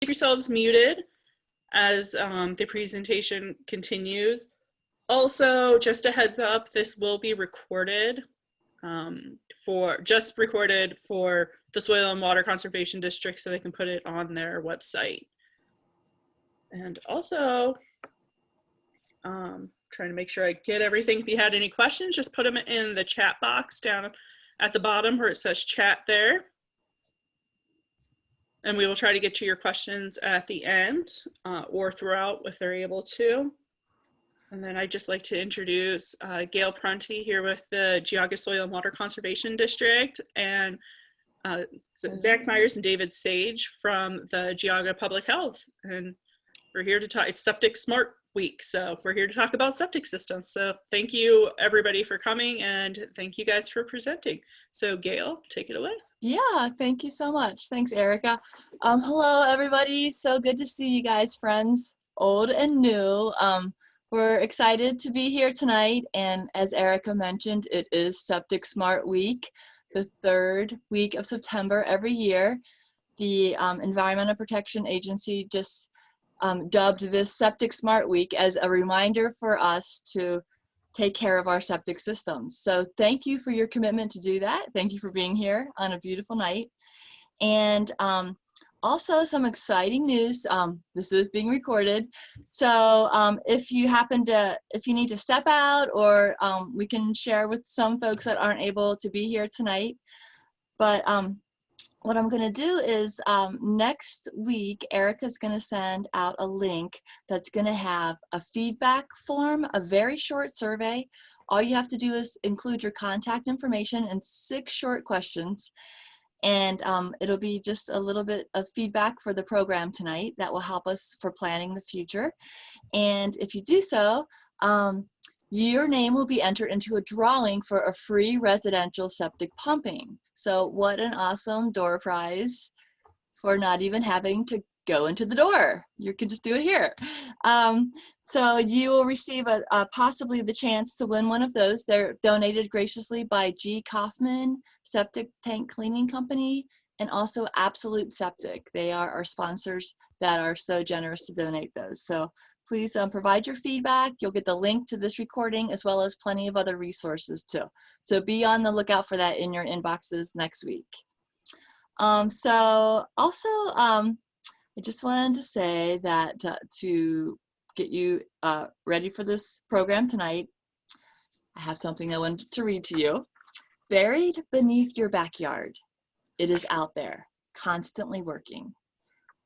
keep yourselves muted as the presentation continues. Also, just a heads up, this will be recorded recorded for the Soil and Water Conservation District so they can put it on their website. And also, trying to make sure I get everything. If you had any questions, just put them in the chat box down at the bottom where it says chat there. And we will try to get to your questions at the end or throughout if they're able to. And then I'd just like to introduce Gail Prunty here with the Geauga Soil and Water Conservation District, and Zach Myers and David Sage from the Geauga Public Health. And we're here to talk, it's Septic Smart Week, so we're here to talk about septic systems. So thank you everybody for coming, and thank you guys for presenting. So Gail, take it away. Yeah, thank you so much. Thanks, Erica. Hello, everybody. So good to see you guys, friends, old and new. We're excited to be here tonight, and as Erica mentioned, it is Septic Smart Week, the third week of September every year. The Environmental Protection Agency just dubbed this Septic Smart Week as a reminder for us to take care of our septic systems. So thank you for your commitment to do that. Thank you for being here on a beautiful night. And also some exciting news. This is being recorded. So if you need to step out, or we can share with some folks that aren't able to be here tonight. But what I'm going to do is next week, Erica's going to send out a link that's going to have a feedback form, a very short survey. All you have to do is include your contact information and 6 short questions. And it'll be just a little bit of feedback for the program tonight that will help us for planning the future. And if you do so, your name will be entered into a drawing for a free residential septic pumping. So what an awesome door prize for not even having to go into the door. You can just do it here. So you will receive possibly the chance to win one of those. They're donated graciously by G. Kaufman Septic Tank Cleaning Company and also Absolute Septic. They are our sponsors that are so generous to donate those. So please provide your feedback. You'll get the link to this recording as well as plenty of other resources too. So be on the lookout for that in your inboxes next week. So also, I just wanted to say that to get you ready for this program tonight, I have something I wanted to read to you. Buried beneath your backyard, it is out there, constantly working.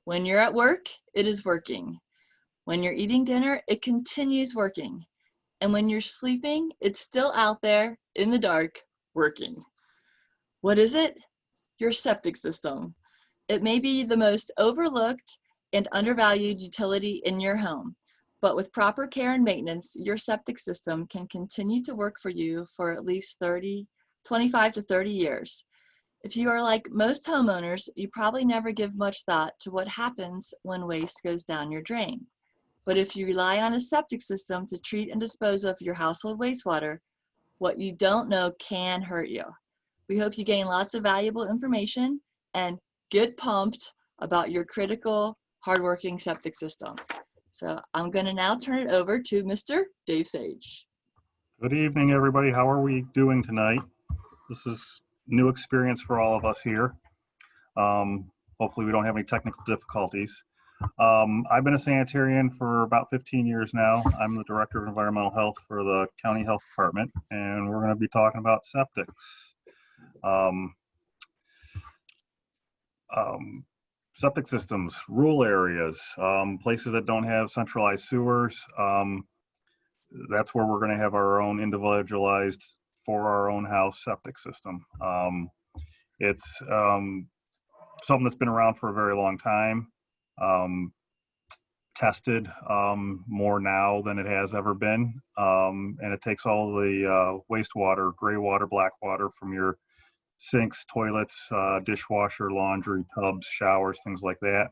When you're at work, it is working. When you're eating dinner, it continues working. And when you're sleeping, it's still out there in the dark, working. What is it? Your septic system. It may be the most overlooked and undervalued utility in your home, but with proper care and maintenance, your septic system can continue to work for you for at least 25 to 30 years. If you are like most homeowners, you probably never give much thought to what happens when waste goes down your drain. But if you rely on a septic system to treat and dispose of your household wastewater, what you don't know can hurt you. We hope you gain lots of valuable information and get pumped about your critical, hardworking septic system. So I'm going to now turn it over to Mr. Dave Sage. Good evening, everybody. How are we doing tonight? This is new experience for all of us here. Hopefully we don't have any technical difficulties. I've been a sanitarian for about 15 years now. I'm the Director of Environmental Health for the County Health Department, and we're going to be talking about septics. Septic systems, rural areas, places that don't have centralized sewers. That's where we're going to have our own individualized for our own house septic system. It's something that's been around for a very long time. Tested more now than it has ever been, and it takes all the wastewater, gray water, black water from your sinks, toilets, dishwasher, laundry, tubs, showers, things like that,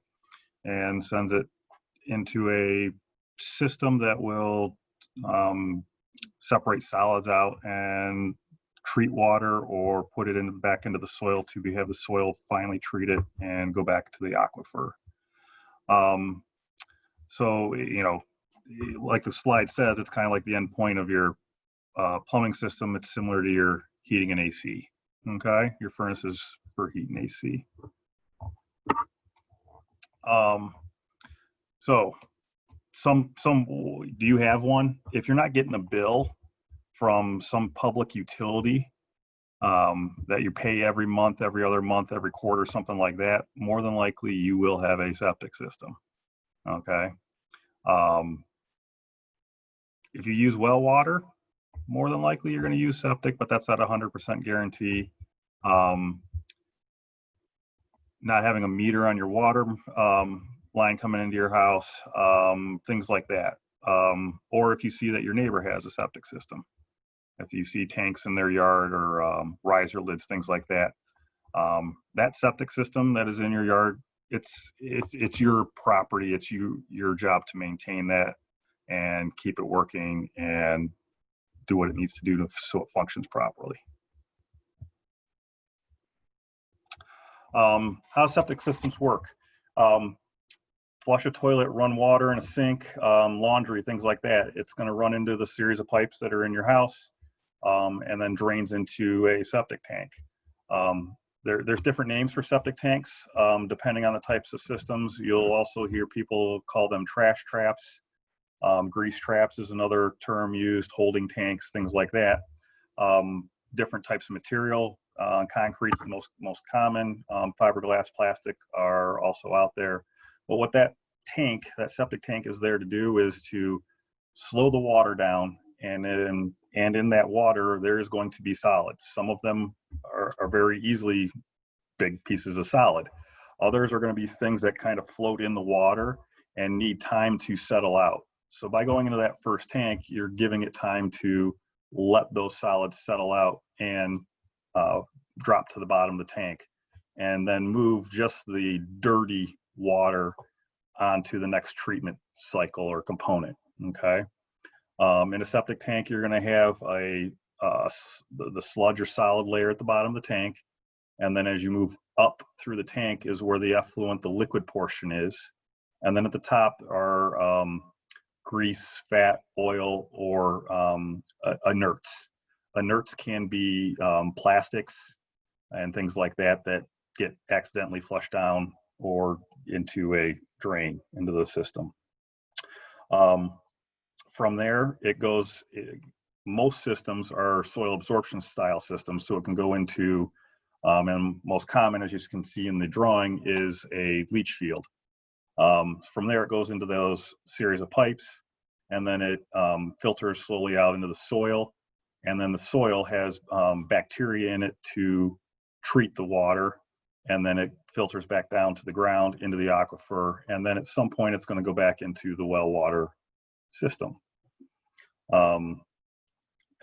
and sends it into a system that will separate solids out and treat water or put it back into the soil to have the soil finally treated and go back to the aquifer. So, like the slide says, it's kind of like the end point of your plumbing system. It's similar to your heating and AC. Okay, your furnace is for heat and AC. So do you have one? If you're not getting a bill from some public utility that you pay every month, every other month, every quarter, something like that, more than likely you will have a septic system. Okay. If you use well water, more than likely you're going to use septic, but that's not a 100% guarantee. Not having a meter on your water line coming into your house, things like that. Or if you see that your neighbor has a septic system, if you see tanks in their yard or riser lids, things like that, that septic system that is in your yard, it's your property. It's your job to maintain that and keep it working and do what it needs to do so it functions properly. How septic systems work? Flush a toilet, run water in a sink, laundry, things like that. It's going to run into the series of pipes that are in your house and then drains into a septic tank. There's different names for septic tanks depending on the types of systems. You'll also hear people call them trash traps. Grease traps is another term used, holding tanks, things like that. Different types of material. Concrete's the most common. Fiberglass, plastic are also out there. But what that septic tank is there to do is to slow the water down, and in that water there is going to be solids. Some of them are very easily big pieces of solid. Others are going to be things that kind of float in the water and need time to settle out. So by going into that first tank, you're giving it time to let those solids settle out and drop to the bottom of the tank, and then move just the dirty water onto the next treatment cycle or component. Okay. In a septic tank, you're going to have the sludge or solid layer at the bottom of the tank, and then as you move up through the tank is where the effluent, the liquid portion is, and then at the top are grease, fat, oil, or inerts. Inerts can be plastics and things like that get accidentally flushed down or into a drain into the system. From there, it goes, most systems are soil absorption style systems, so it can go into, and most common, as you can see in the drawing, is a leach field. From there, it goes into those series of pipes, and then it filters slowly out into the soil, and then the soil has bacteria in it to treat the water, and then it filters back down to the ground into the aquifer, and then at some point it's going to go back into the well water system.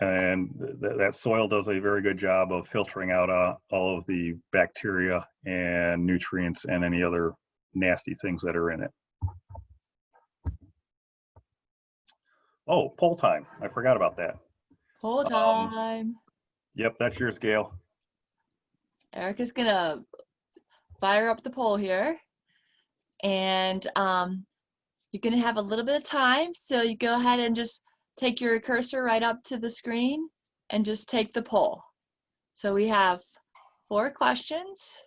And that soil does a very good job of filtering out all of the bacteria and nutrients and any other nasty things that are in it. Oh, poll time. I forgot about that. Poll time. Yep, that's yours, Gail. Erica's gonna fire up the poll here, and you're gonna have a little bit of time, so you go ahead and just take your cursor right up to the screen and just take the poll. So we have 4 questions.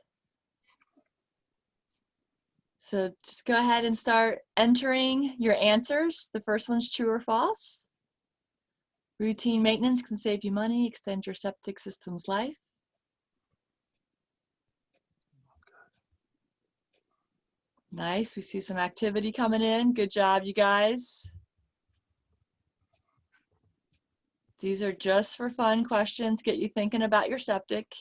So just go ahead and start entering your answers. The first one's true or false. Routine maintenance can save you money, extend your septic system's life. Nice, we see some activity coming in. Good job, you guys. These are just for fun questions, get you thinking about your septic.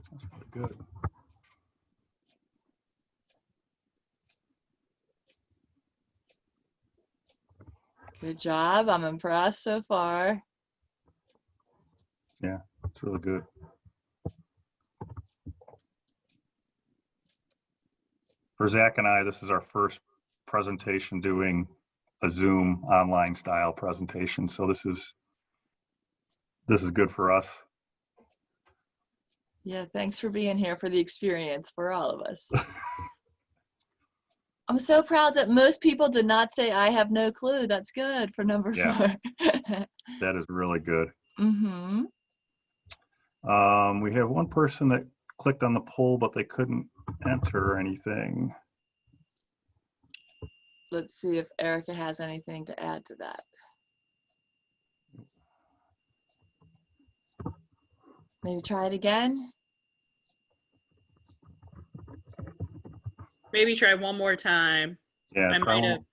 That's really good. Good job, I'm impressed so far. Yeah, it's really good. For Zach and I, this is our first presentation doing a Zoom online style presentation. So this is good for us. Yeah, thanks for being here for the experience for all of us. I'm so proud that most people did not say, I have no clue. That's good for number Yeah. 4. That is really good. Mm-hmm. We have one person that clicked on the poll, but they couldn't enter anything. Let's see if Erica has anything to add to that. Maybe try it again. Maybe try one more time. Yeah, I try might one.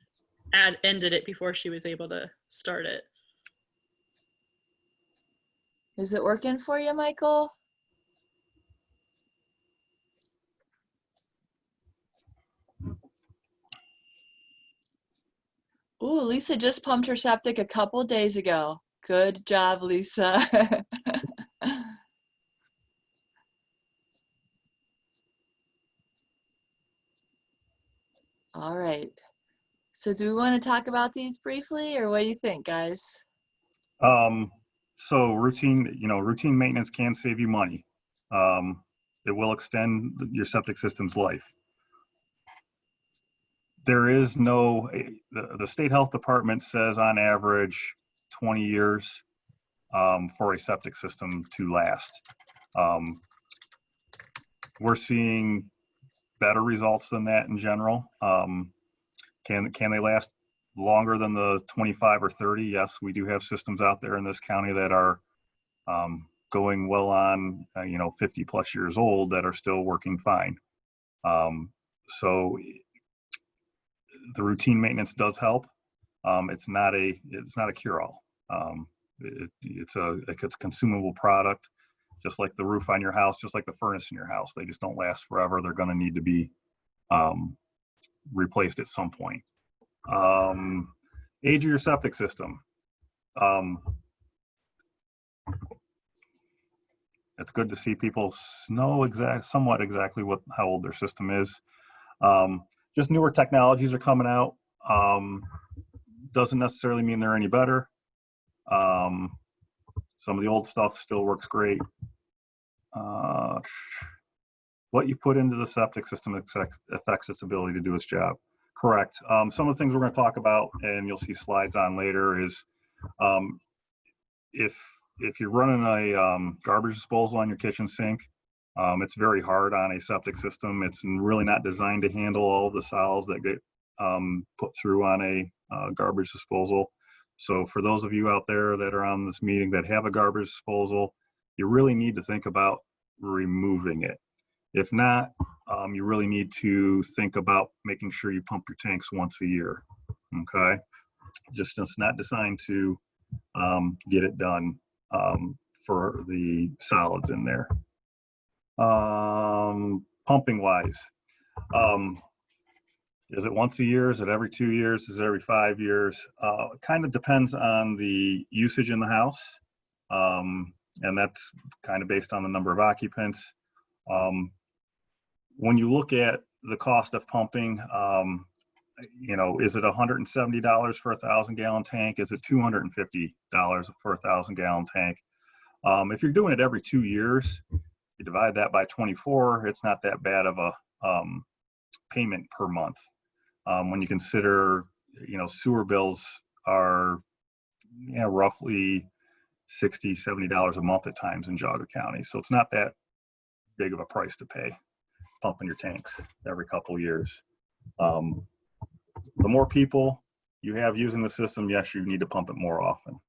have ended it before she was able to start it. Is it working for you, Michael? Ooh, Lisa just pumped her septic a couple days ago. Good job, Lisa. All right. So do we want to talk about these briefly, or what do you think, guys? So routine maintenance can save you money. It will extend your septic system's life. There is no, the state health department says on average 20 years for a septic system to last. We're seeing better results than that in general. Can they last longer than the 25 or 30? Yes, we do have systems out there in this county that are going well on 50 plus years old that are still working fine. So the routine maintenance does help. It's not a cure-all. It's a consumable product, just like the roof on your house, just like the furnace in your house. They just don't last forever. They're going to need to be replaced at some point. Age of your septic system. It's good to see people know somewhat exactly how old their system is. Just newer technologies are coming out. Doesn't necessarily mean they're any better. Some of the old stuff still works great. What you put into the septic system affects its ability to do its job. Correct. Some of the things we're going to talk about, and you'll see slides on later, is if you're running a garbage disposal on your kitchen sink, it's very hard on a septic system. It's really not designed to handle all of the solids that get put through on a garbage disposal. So for those of you out there that are on this meeting that have a garbage disposal, you really need to think about removing it. If not, you really need to think about making sure you pump your tanks once a year. Okay, it's not designed to get it done for the solids in there. Pumping wise, is it once a year? Is it every 2 years? Is it every 5 years? It kind of depends on the usage in the house, and that's kind of based on the number of occupants. When you look at the cost of pumping, is it $170 for a 1,000-gallon tank? Is it $250 for a 1,000-gallon tank? If you're doing it every 2 years, you divide that by 24, it's not that bad of a payment per month. When you consider, sewer bills are roughly $60, $70 a month at times in Geauga County. So it's not that big of a price to pay pumping your tanks every couple of years. The more people you have using the system, yes, you need to pump it more often.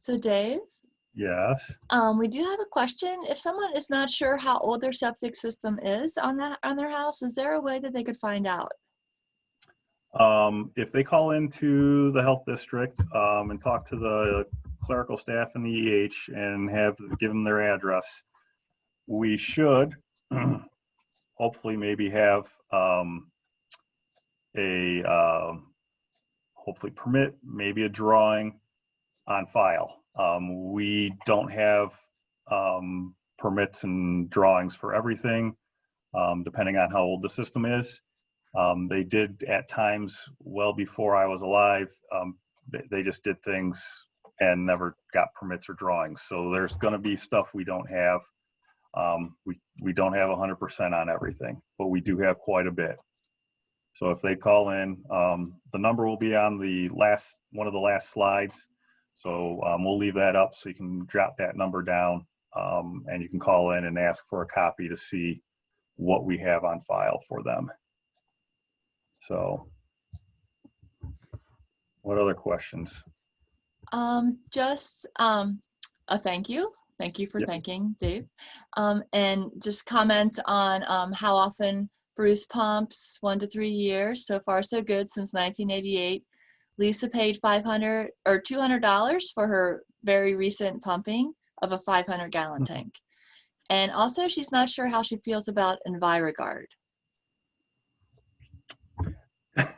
So Dave? Yes. We do have a question. If someone is not sure how old their septic system is on their house, is there a way that they could find out? If they call into the health district and talk to the clerical staff in the EH and give them their address, we should hopefully maybe have hopefully permit, maybe a drawing on file. We don't have permits and drawings for everything, depending on how old the system is. They did at times, well before I was alive, they just did things and never got permits or drawings. So there's going to be stuff we don't have. We don't have 100% on everything, but we do have quite a bit. So if they call in, the number will be on the one of the last slides. So we'll leave that up so you can jot that number down, and you can call in and ask for a copy to see what we have on file for them. So what other questions? Just a thank you. Thank you for thanking Dave. And just comment on how often Bruce pumps, 1 to 3 years. So far, so good since 1988. Lisa paid $500 or $200 for her very recent pumping of a 500-gallon tank. And also, she's not sure how she feels about EnviroGuard. It's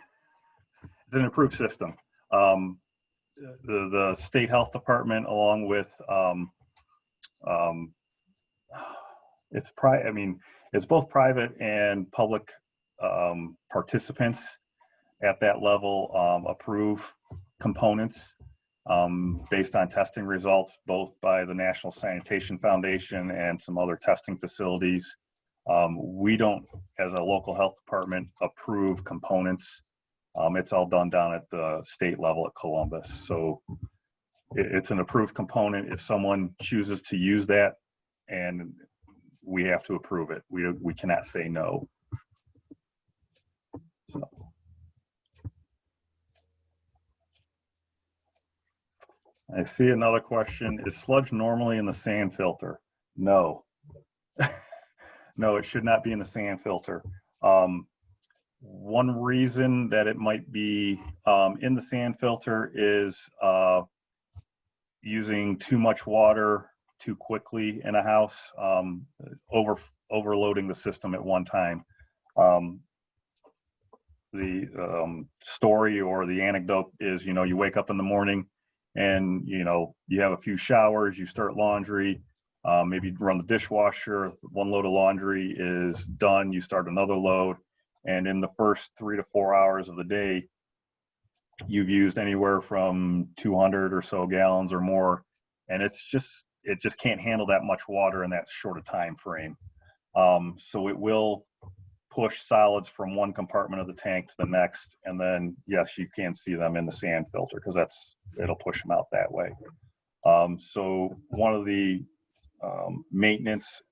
an improved system. The state health department, along with it's both private and public participants at that level approve components based on testing results, both by the National Sanitation Foundation and some other testing facilities. We don't, as a local health department, approve components. It's all done down at the state level at Columbus. So it's an approved component. If someone chooses to use that, and we have to approve it. We cannot say no. So. I see another question. Is sludge normally in the sand filter? No. No, it should not be in the sand filter. One reason that it might be in the sand filter is using too much water too quickly in a house, overloading the system at one time. The story or the anecdote is, you wake up in the morning and, you have a few showers, you start laundry, maybe run the dishwasher, one load of laundry is done, you start another load. And in the first 3 to 4 hours of the day, you've used anywhere from 200 or so gallons or more. And it just can't handle that much water in that short a time frame. So it will push solids from one compartment of the tank to the next. And then, yes, you can see them in the sand filter because it'll push them out that way. So one of the maintenance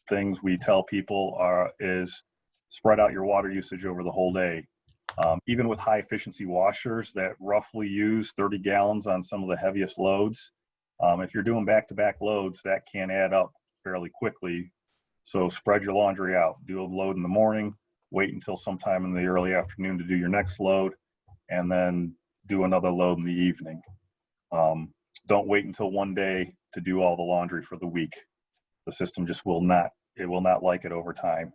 things we tell people is spread out your water usage over the whole day. Even with high efficiency washers that roughly use 30 gallons on some of the heaviest loads, if you're doing back-to-back loads, that can add up fairly quickly. So spread your laundry out. Do a load in the morning, wait until sometime in the early afternoon to do your next load, and then do another load in the evening. Don't wait until one day to do all the laundry for the week. The system just will not like it over time.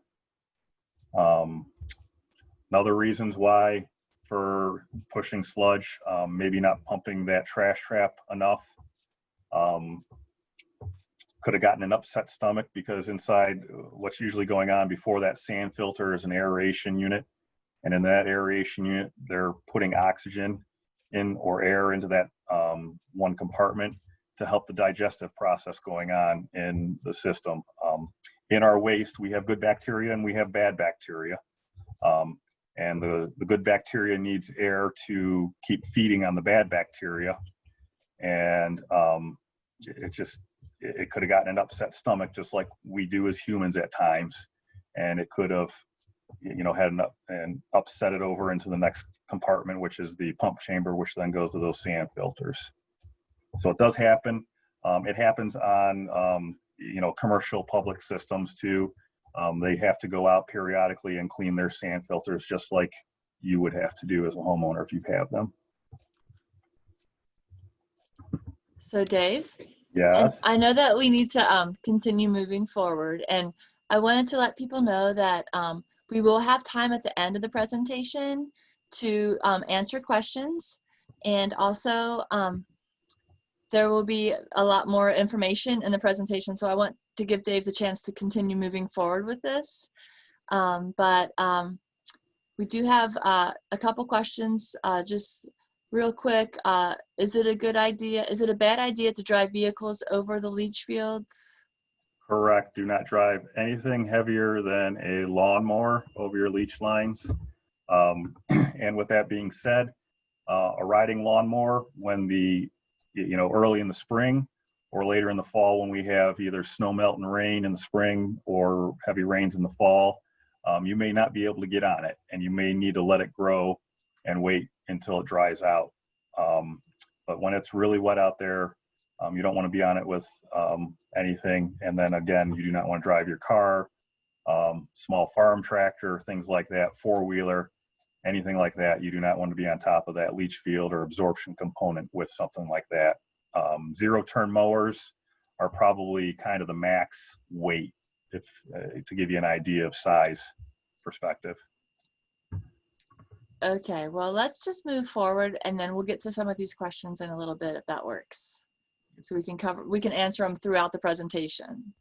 Other reasons why for pushing sludge, maybe not pumping that trash trap enough. Could have gotten an upset stomach because inside what's usually going on before that sand filter is an aeration unit. And in that aeration unit, they're putting oxygen in or air into that one compartment to help the digestive process going on in the system. In our waste, we have good bacteria and we have bad bacteria. And the good bacteria needs air to keep feeding on the bad bacteria. And it could have gotten an upset stomach just like we do as humans at times. And it could have, had and upset it over into the next compartment, which is the pump chamber, which then goes to those sand filters. So it does happen. It happens on, commercial public systems too. They have to go out periodically and clean their sand filters just like you would have to do as a homeowner if you have them. So Dave? Yes. I know that we need to continue moving forward, and I wanted to let people know that we will have time at the end of the presentation to answer questions, and also there will be a lot more information in the presentation, so I want to give Dave the chance to continue moving forward with this. But we do have a couple questions just real quick, is it a good idea? Is it a bad idea to drive vehicles over the leach fields? Correct. Do not drive anything heavier than a lawnmower over your leach lines. And with that being said, a riding lawnmower when early in the spring or later in the fall when we have either snow melt and rain in the spring or heavy rains in the fall, you may not be able to get on it and you may need to let it grow and wait until it dries out. But when it's really wet out there, you don't want to be on it with anything. And then again, you do not want to drive your car, small farm tractor, things like that, four-wheeler, anything like that. You do not want to be on top of that leach field or absorption component with something like that. Zero-turn mowers are probably kind of the max weight, if to give you an idea of size perspective. Okay, well, let's just move forward and then we'll get to some of these questions in a little bit if that works. So we can answer them throughout the presentation.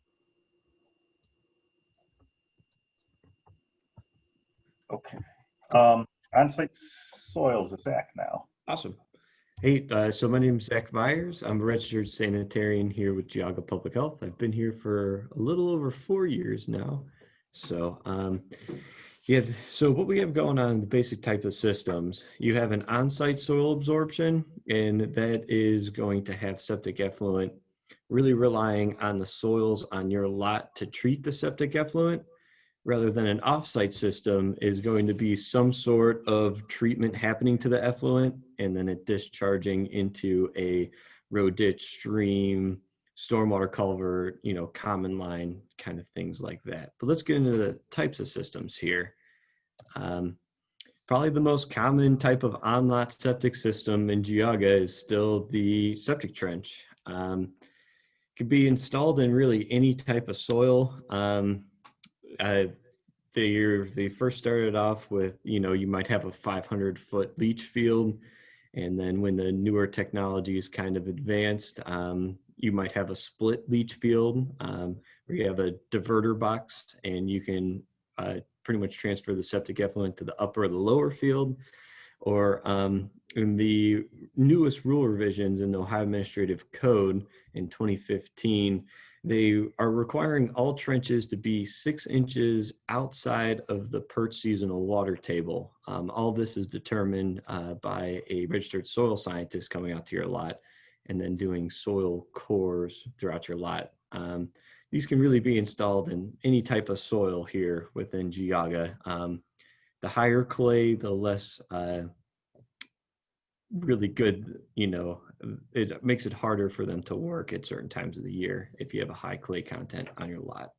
Okay. On-site soils is Zach now. Awesome. Hey, so my name is Zach Myers. I'm a registered sanitarian here with Geauga Public Health. I've been here for a little over 4 years now. So, yeah, so what we have going on, the basic type of systems, you have an on-site soil absorption, and that is going to have septic effluent, really relying on the soils on your lot to treat the septic effluent, rather than an off-site system is going to be some sort of treatment happening to the effluent and then it discharging into a road ditch, stream, stormwater culvert, common line kind of things like that. But let's get into the types of systems here. Probably the most common type of on-lot septic system in Geauga is still the septic trench. Could be installed in really any type of soil. They first started off with, you might have a 500-foot leach field. And then when the newer technologies kind of advanced, you might have a split leach field where you have a diverter box and you can pretty much transfer the septic effluent to the upper or the lower field. Or in the newest rule revisions in the Ohio Administrative Code in 2015, they are requiring all trenches to be 6 inches outside of the perch seasonal water table. All this is determined by a registered soil scientist coming out to your lot and then doing soil cores throughout your lot. These can really be installed in any type of soil here within Geauga. The higher clay, the less really good, it makes it harder for them to work at certain times of the year if you have a high clay content on your lot.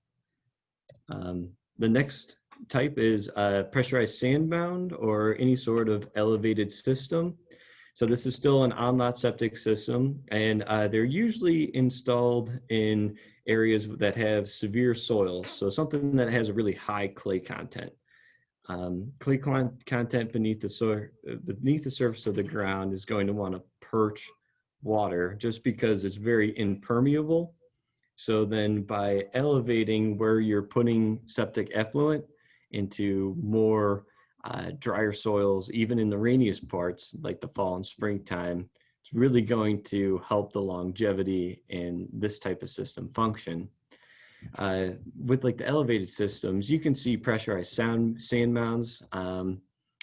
The next type is pressurized sand mound or any sort of elevated system. So this is still an on-lot septic system, and they're usually installed in areas that have severe soils. So something that has a really high clay content. Clay content beneath the surface of the ground is going to want to perch water just because it's very impermeable. So then by elevating where you're putting septic effluent into more drier soils, even in the rainiest parts like the fall and springtime, it's really going to help the longevity in this type of system function. With like the elevated systems, you can see pressurized sand mounds.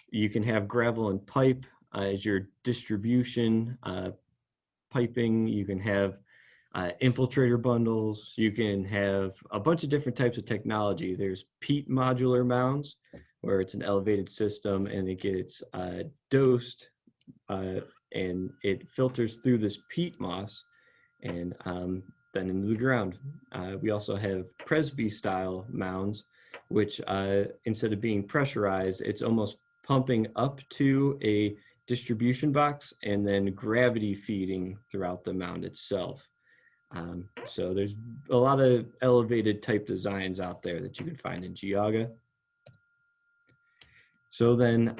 You can have gravel and pipe as your distribution piping. You can have infiltrator bundles. You can have a bunch of different types of technology. There's peat modular mounds, where it's an elevated system and it gets dosed and it filters through this peat moss and then into the ground. We also have Presby style mounds, which instead of being pressurized, it's almost pumping up to a distribution box and then gravity feeding throughout the mound itself. So there's a lot of elevated type designs out there that you can find in Geauga. So then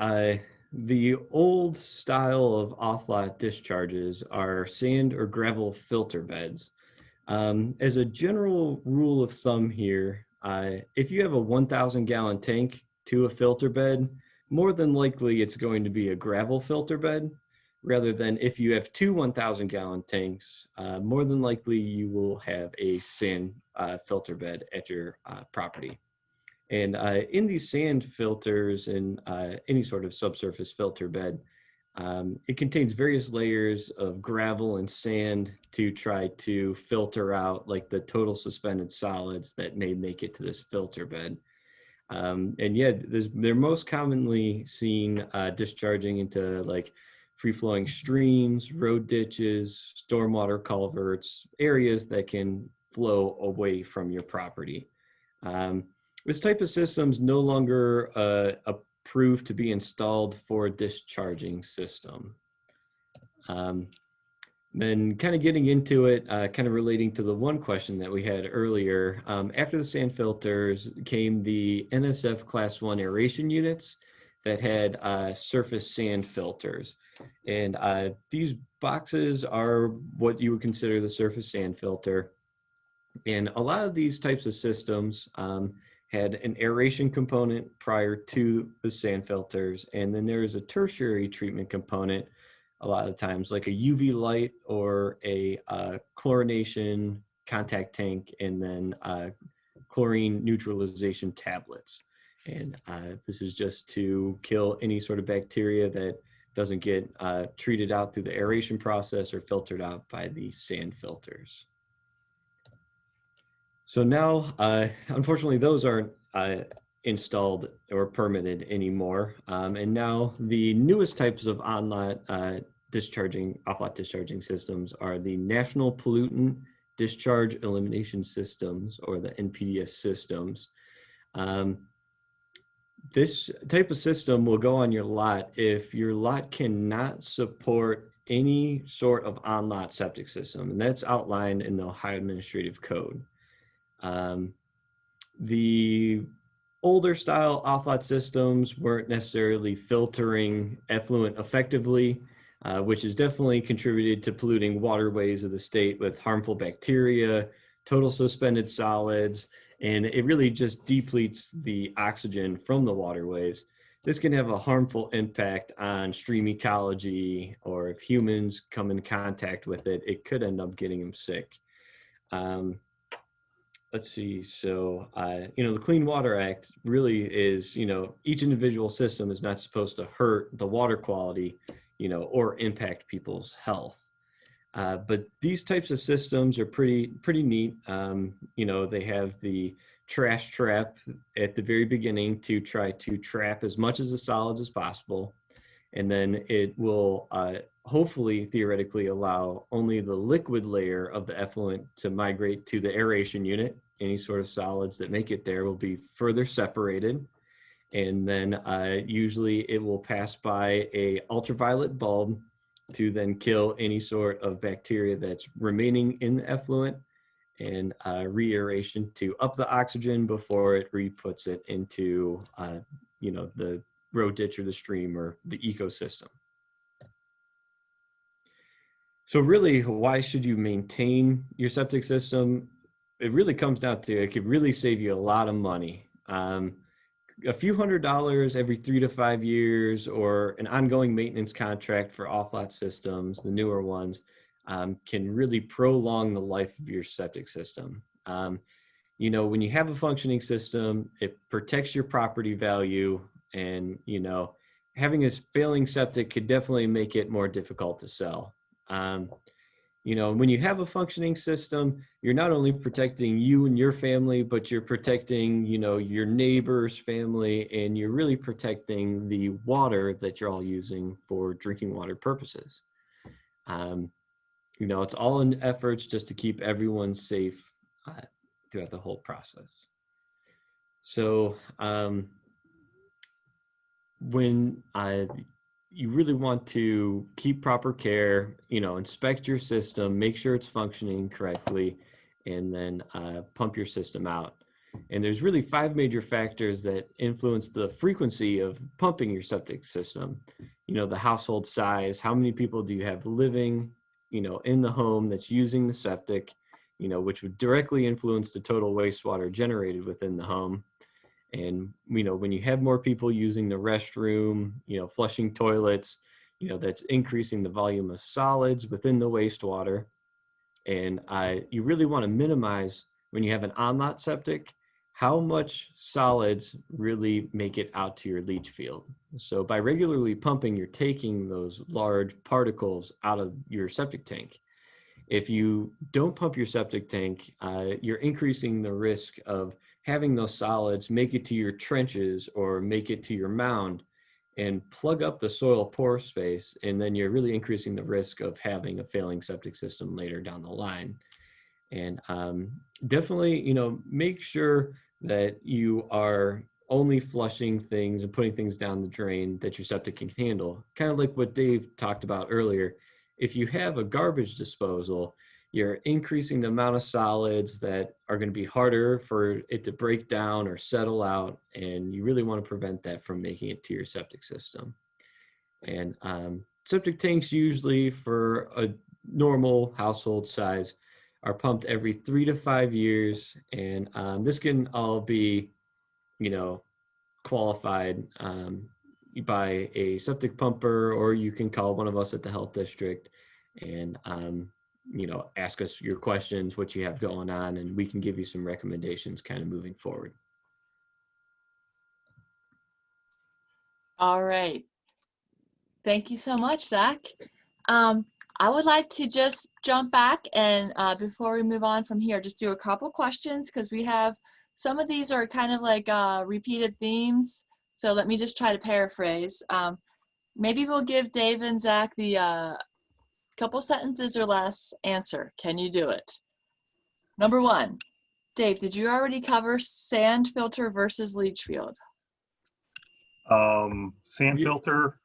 the old style of off-lot discharges are sand or gravel filter beds. As a general rule of thumb here, if you have a 1,000 gallon tank to a filter bed, more than likely it's going to be a gravel filter bed. rather than if you have two 1,000 gallon tanks, more than likely you will have a sand filter bed at your property. And in these sand filters and any sort of subsurface filter bed, it contains various layers of gravel and sand to try to filter out like the total suspended solids that may make it to this filter bed. And yeah, they're most commonly seen discharging into like free-flowing streams, road ditches, stormwater culverts, areas that can flow away from your property. This type of system is no longer approved to be installed for a discharging system. Then kind of getting into it, kind of relating to the one question that we had earlier, after the sand filters came the NSF Class 1 aeration units that had surface sand filters. And these boxes are what you would consider the surface sand filter. And a lot of these types of systems had an aeration component prior to the sand filters. And then there is a tertiary treatment component a lot of times, like a UV light or a chlorination contact tank, and then chlorine neutralization tablets. And this is just to kill any sort of bacteria that doesn't get treated out through the aeration process or filtered out by the sand filters. So now, unfortunately, those aren't installed or permitted anymore. And now the newest types of on-lot off-lot discharging systems are the National Pollutant Discharge Elimination Systems, or the NPDES systems. This type of system will go on your lot if your lot cannot support any sort of on-lot septic system, and that's outlined in the Ohio Administrative Code. The older style off-lot systems weren't necessarily filtering effluent effectively, which has definitely contributed to polluting waterways of the state with harmful bacteria, total suspended solids, and it really just depletes the oxygen from the waterways. This can have a harmful impact on stream ecology, or if humans come in contact with it, it could end up getting them sick. Let's see, so, the Clean Water Act really is, each individual system is not supposed to hurt the water quality, or impact people's health. But these types of systems are pretty neat. They have the trash trap at the very beginning to try to trap as much of the solids as possible. And then it will hopefully theoretically allow only the liquid layer of the effluent to migrate to the aeration unit. Any sort of solids that make it there will be further separated. And then usually it will pass by a ultraviolet bulb to then kill any sort of bacteria that's remaining in the effluent, and re-aeration to up the oxygen before it re-puts it into the road ditch or the stream or the ecosystem. So really, why should you maintain your septic system? It really comes down to, it could really save you a lot of money. A few $100s every 3 to 5 years, or an ongoing maintenance contract for off-lot systems, the newer ones, can really prolong the life of your septic system. When you have a functioning system, it protects your property value, and having a failing septic could definitely make it more difficult to sell. When you have a functioning system, you're not only protecting you and your family, but you're protecting, your neighbor's family, and you're really protecting the water that you're all using for drinking water purposes. It's all in efforts just to keep everyone safe throughout the whole process. So when you really want to keep proper care, inspect your system, make sure it's functioning correctly, and then pump your system out. And there's really 5 major factors that influence the frequency of pumping your septic system. The household size, how many people do you have living, in the home that's using the septic, which would directly influence the total wastewater generated within the home. And, when you have more people using the restroom, flushing toilets, that's increasing the volume of solids within the wastewater. And you really want to minimize, when you have an on-lot septic, how much solids really make it out to your leach field. So by regularly pumping, you're taking those large particles out of your septic tank. If you don't pump your septic tank, you're increasing the risk of having those solids make it to your trenches or make it to your mound and plug up the soil pore space. And then you're really increasing the risk of having a failing septic system later down the line. And definitely, make sure that you are only flushing things and putting things down the drain that your septic can handle. Kind of like what Dave talked about earlier. If you have a garbage disposal, you're increasing the amount of solids that are going to be harder for it to break down or settle out. And you really want to prevent that from making it to your septic system. And septic tanks, usually for a normal household size, are pumped every 3 to 5 years. And this can all be, qualified by a septic pumper, or you can call one of us at the health district and, ask us your questions, what you have going on, and we can give you some recommendations kind of moving forward. All right. Thank you so much, Zach. I would like to just jump back and before we move on from here, just do a couple questions because we have some of these are kind of like repeated themes. So let me just try to paraphrase. Maybe we'll give Dave and Zach the couple sentences or less answer. Can you do it? Number 1, Dave, did you already cover sand filter versus leach field? Sand filter,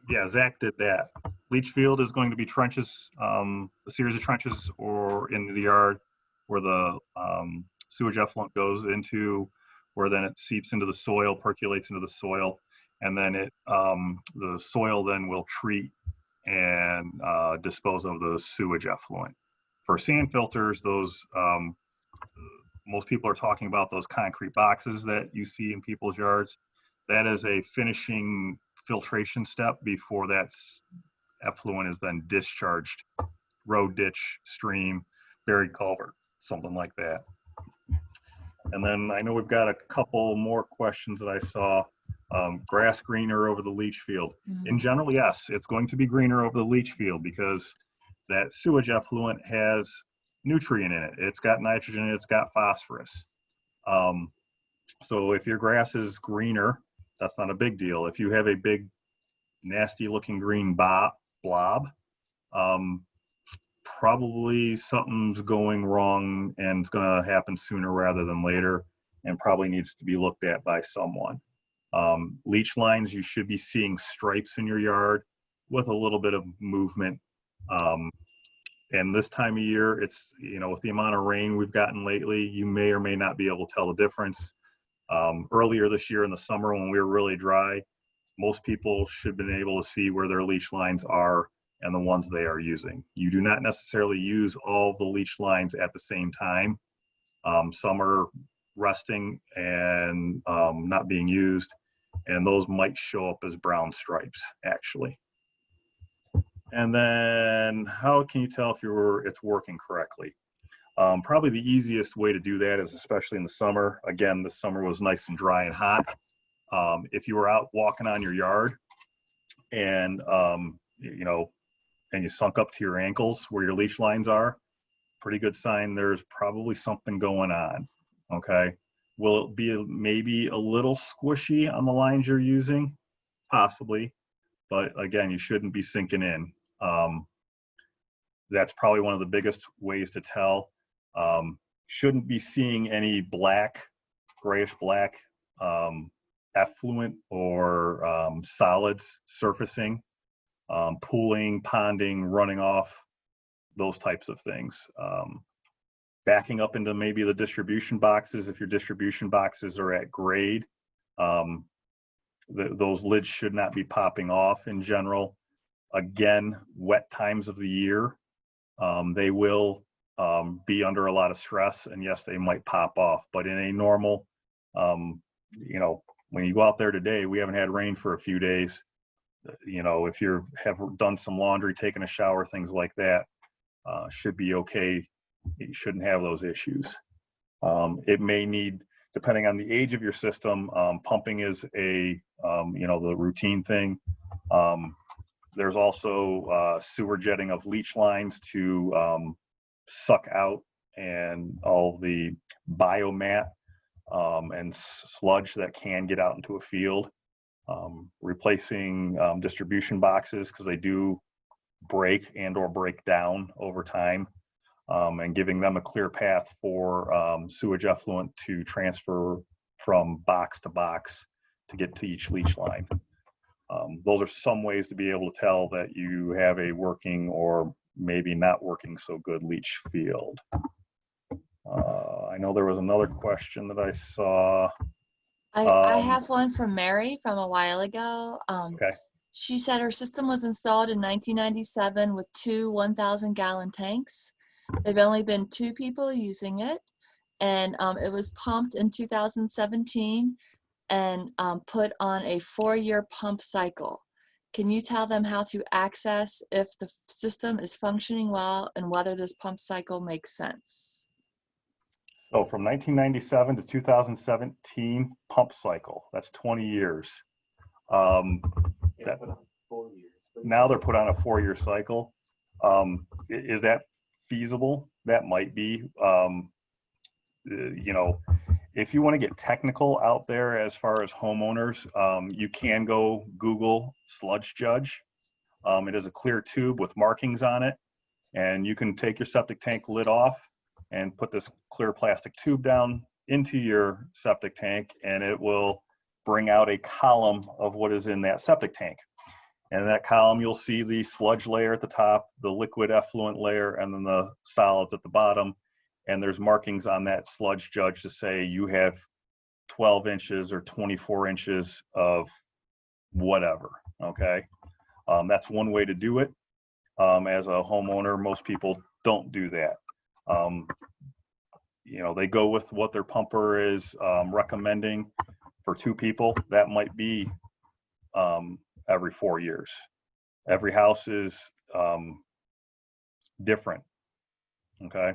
yeah, Zach did that. Leach field is going to be trenches, a series of trenches or in the yard where the sewage effluent goes into, where then it seeps into the soil, percolates into the soil, and then the soil then will treat and dispose of the sewage effluent. For sand filters, those most people are talking about those concrete boxes that you see in people's yards. That is a finishing filtration step before that effluent is then discharged. Road, ditch, stream, buried culvert, something like that. And then I know we've got a couple more questions that I saw. Grass greener over the leach field. In general, yes, it's going to be greener over the leach field because that sewage effluent has nutrient in it. It's got nitrogen, it's got phosphorus. So if your grass is greener, that's not a big deal. If you have a big, nasty looking green blob, probably something's going wrong and it's going to happen sooner rather than later and probably needs to be looked at by someone. Leach lines, you should be seeing stripes in your yard with a little bit of movement. And this time of year, it's, with the amount of rain we've gotten lately, you may or may not be able to tell the difference. Earlier this year in the summer when we were really dry, most people should have been able to see where their leach lines are and the ones they are using. You do not necessarily use all the leach lines at the same time. Some are resting and not being used, and those might show up as brown stripes actually. And then how can you tell if it's working correctly? Probably the easiest way to do that is, especially in the summer. Again, this summer was nice and dry and hot. If you were out walking on your yard and and you sunk up to your ankles where your leach lines are, pretty good sign there's probably something going on. Okay, will it be maybe a little squishy on the lines you're using? Possibly, but again, you shouldn't be sinking in. That's probably one of the biggest ways to tell. Shouldn't be seeing any grayish black effluent or solids surfacing, pooling, ponding, running off, those types of things. Backing up into maybe the distribution boxes, if your distribution boxes are at grade, those lids should not be popping off in general. Again, wet times of the year, they will be under a lot of stress, and yes, they might pop off. But in a normal, when you go out there today, we haven't had rain for a few days. You know, if you have done some laundry, taken a shower, things like that, should be okay. You shouldn't have those issues. It may need, depending on the age of your system, pumping is a, you know, the routine thing. There's also sewer jetting of leach lines to suck out and all the biomat and sludge that can get out into a field. Replacing distribution boxes because they do break and or break down over time, and giving them a clear path for sewage effluent to transfer from box to box to get to each leach line. Those are some ways to be able to tell that you have a working or maybe not working so good leach field. I know there was another question that I saw. I have one from Mary from a while ago. Okay. She said her system was installed in 1997 with two 1,000-gallon tanks. There've only been 2 people using it, and it was pumped in 2017 and put on a 4-year pump cycle. Can you tell them how to access if the system is functioning well and whether this pump cycle makes sense? So from 1997 to 2017 pump cycle, that's 20 years. Now they're put on a 4-year cycle. Is that feasible? That might be. You know, if you want to get technical out there as far as homeowners, you can go Google sludge judge. It is a clear tube with markings on it, and you can take your septic tank lid off and put this clear plastic tube down into your septic tank, and it will bring out a column of what is in that septic tank. And in that column, you'll see the sludge layer at the top, the liquid effluent layer, and then the solids at the bottom. And there's markings on that sludge judge to say you have 12 inches or 24 inches of whatever, okay? That's one way to do it. As a homeowner, most people don't do that. You know, they go with what their pumper is recommending for 2 people. That might be every 4 years. Every house is different, okay?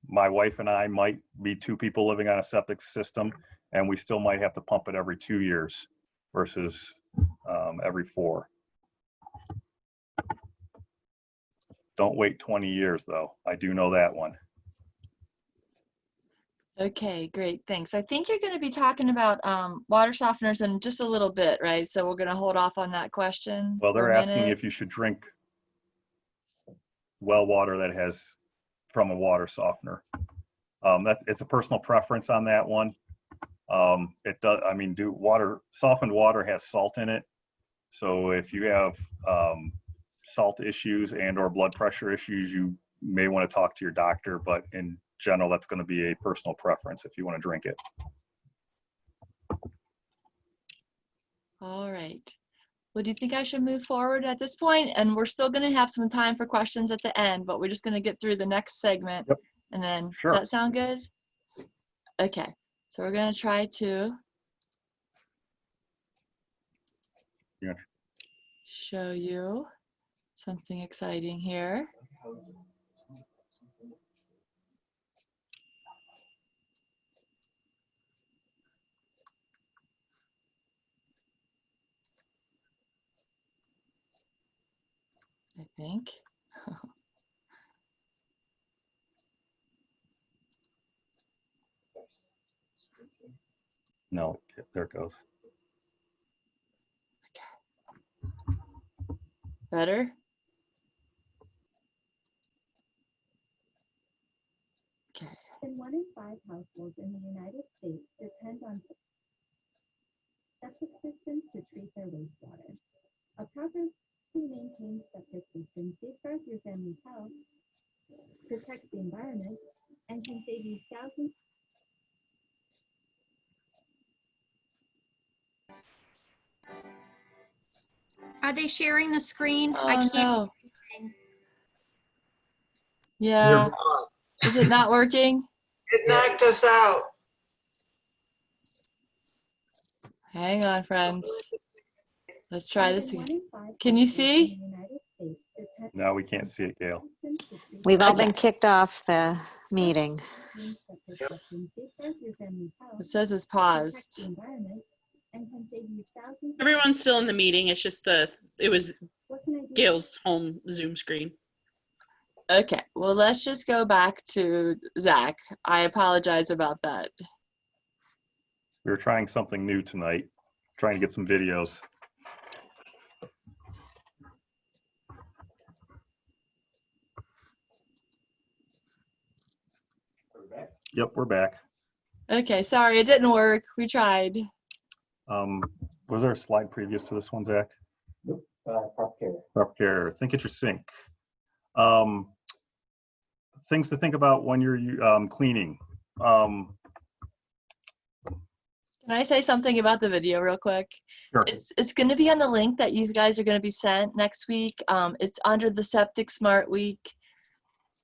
My wife and I might be 2 people living on a septic system, and we still might have to pump it every 2 years versus every 4. Don't wait 20 years though. I do know that one. Okay, great, thanks. I think you're going to be talking about water softeners in just a little bit, right? So we're going to hold off on that question. Well, they're for a asking minute. if you should drink well water that has from a water softener. It's a personal preference on that one. It does. I mean, softened water has salt in it. So if you have salt issues and or blood pressure issues, you may want to talk to your doctor, but in general, that's going to be a personal preference if you want to drink it. All right. Well, do you think I should move forward at this point? And we're still going to have some time for questions at the end, but we're just going to get through the next segment. Yep. And then, Sure. Does that sound good? Okay. So we're going to try to show you something exciting here. I think. No, there it goes. Better? Okay. And 1 in 5 households in the United States depend on septic systems to treat their wastewater. A properly maintained septic system safeguards your family's health, protects the environment, and can save you thousands. Are they sharing the screen? Oh, I can't. no. Yeah. Is it not working? It knocked us out. Hang on, friends. Let's try More this than again. 1 in 5 Can you households in see? the United States depend No, we can't see it, Gail. on systems to treat We've all Okay. been kicked off the meeting. clean septic systems safeguard your family's health, It says it's protect the paused. environment, and can save you thousands of Everyone's still in the meeting. It's just it was What can I do? Gail's home Zoom screen. Okay, well, let's just go back to Zach. I apologize about that. We were trying something new tonight, trying to get some videos. Yep, we're back. Okay, sorry, it didn't work. We tried. Was there a slide previous to this one, Zach? Prop care. Prep care. Think at your sink. Things to think about when you're cleaning. Can I say something about the video real quick? Sure. It's going to be on the link that you guys are going to be sent next week. It's under the Septic Smart Week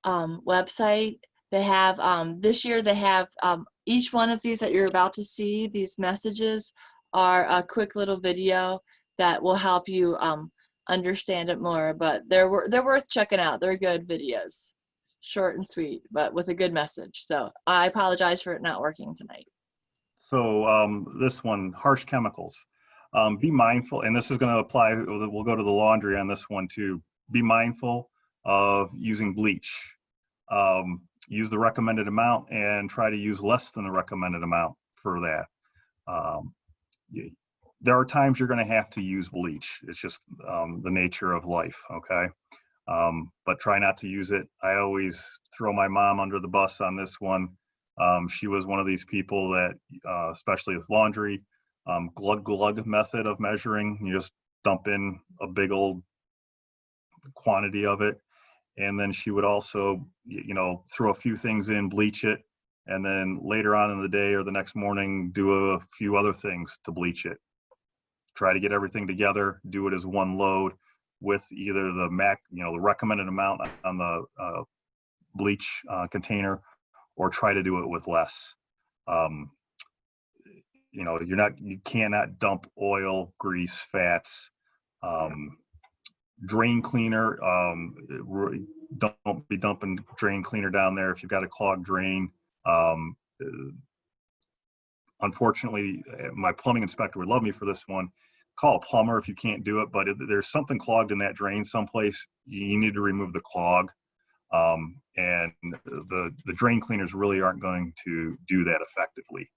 website. They have this year they have each one of these that you're about to see. These messages are a quick little video that will help you understand it more. But they're worth checking out. They're good videos, short and sweet, but with a good message. So I apologize for it not working tonight. So this one, harsh chemicals. Be mindful, and this is going to apply, we'll go to the laundry on this one too. Be mindful of using bleach. Use the recommended amount and try to use less than the recommended amount for that. There are times you're going to have to use bleach. It's just the nature of life, okay? But try not to use it. I always throw my mom under the bus on this one. She was one of these people that, especially with laundry, glug method of measuring. You just dump in a big old quantity of it. And then she would also, throw a few things in, bleach it, and then later on in the day or the next morning, do a few other things to bleach it. Try to get everything together, do it as one load with either the the recommended amount on the bleach container, or try to do it with less. You cannot dump oil, grease, fats, drain cleaner. Don't be dumping drain cleaner down there if you've got a clogged drain. Unfortunately, my plumbing inspector would love me for this one. Call a plumber if you can't do it, but if there's something clogged in that drain someplace, you need to remove the clog. And the drain cleaners really aren't going to do that effectively.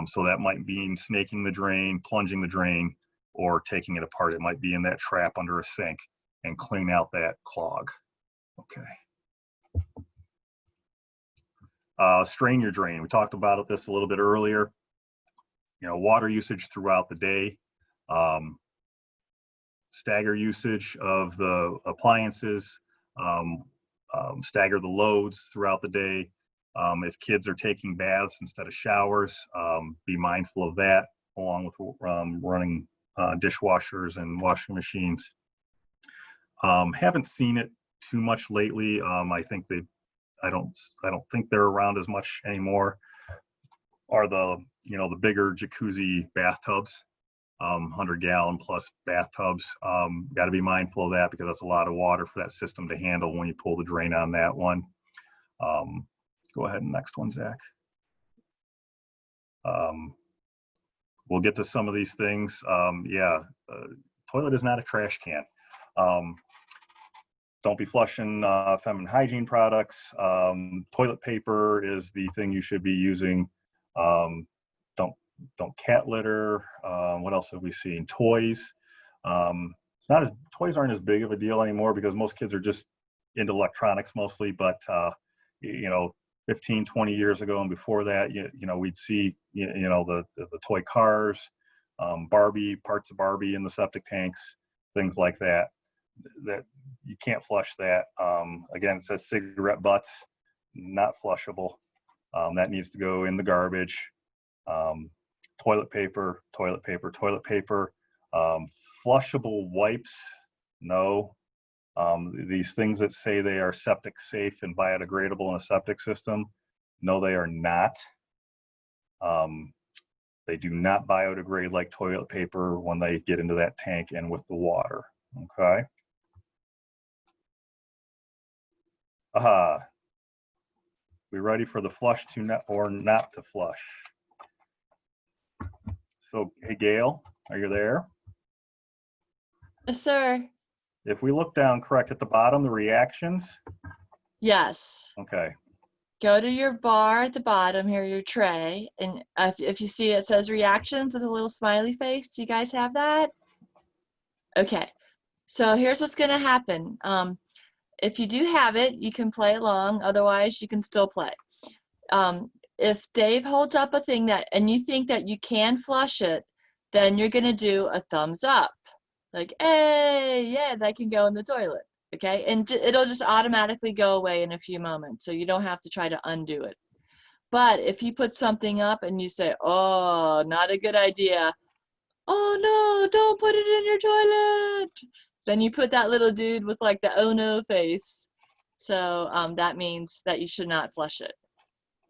So that might mean snaking the drain, plunging the drain, or taking it apart. It might be in that trap under a sink and clean out that clog. Okay. Strain your drain. We talked about this a little bit earlier. Water usage throughout the day. Stagger usage of the appliances. Stagger the loads throughout the day. If kids are taking baths instead of showers, be mindful of that, along with running dishwashers and washing machines. Haven't seen it too much lately. I don't think they're around as much anymore. Are the bigger jacuzzi bathtubs, 100-gallon plus bathtubs. Got to be mindful of that because that's a lot of water for that system to handle when you pull the drain on that one. Go ahead and next one, Zach. We'll get to some of these things. Toilet is not a trash can. Don't be flushing feminine hygiene products. Toilet paper is the thing you should be using. Don't cat litter. What else have we seen? Toys. Toys aren't as big of a deal anymore because most kids are just into electronics mostly. But 15, 20 years ago and before that, we'd see the toy cars, parts of Barbie in the septic tanks, things like that. That you can't flush that. Again, it says cigarette butts, not flushable. That needs to go in the garbage. Toilet paper. Flushable wipes, no. These things that say they are septic safe and biodegradable in a septic system, no, they are not. They do not biodegrade like toilet paper when they get into that tank and with the water, okay? Aha. We ready for the flush to not or not to flush? So, hey, Gail, are you there? Yes, sir. If we look down correct at the bottom, the reactions, Yes. okay. Go to your bar at the bottom here, your tray, and if you see it says reactions with a little smiley face, do you guys have that? Okay, so here's what's gonna happen. If you do have it, you can play along, otherwise you can still play. If Dave holds up a thing and you think that you can flush it, then you're gonna do a thumbs up. Like, hey, yeah, that can go in the toilet. Okay, and it'll just automatically go away in a few moments, so you don't have to try to undo it. But if you put something up and you say, oh, not a good idea, oh no, don't put it in your toilet, then you put that little dude with like the oh no face. So that means that you should not flush it.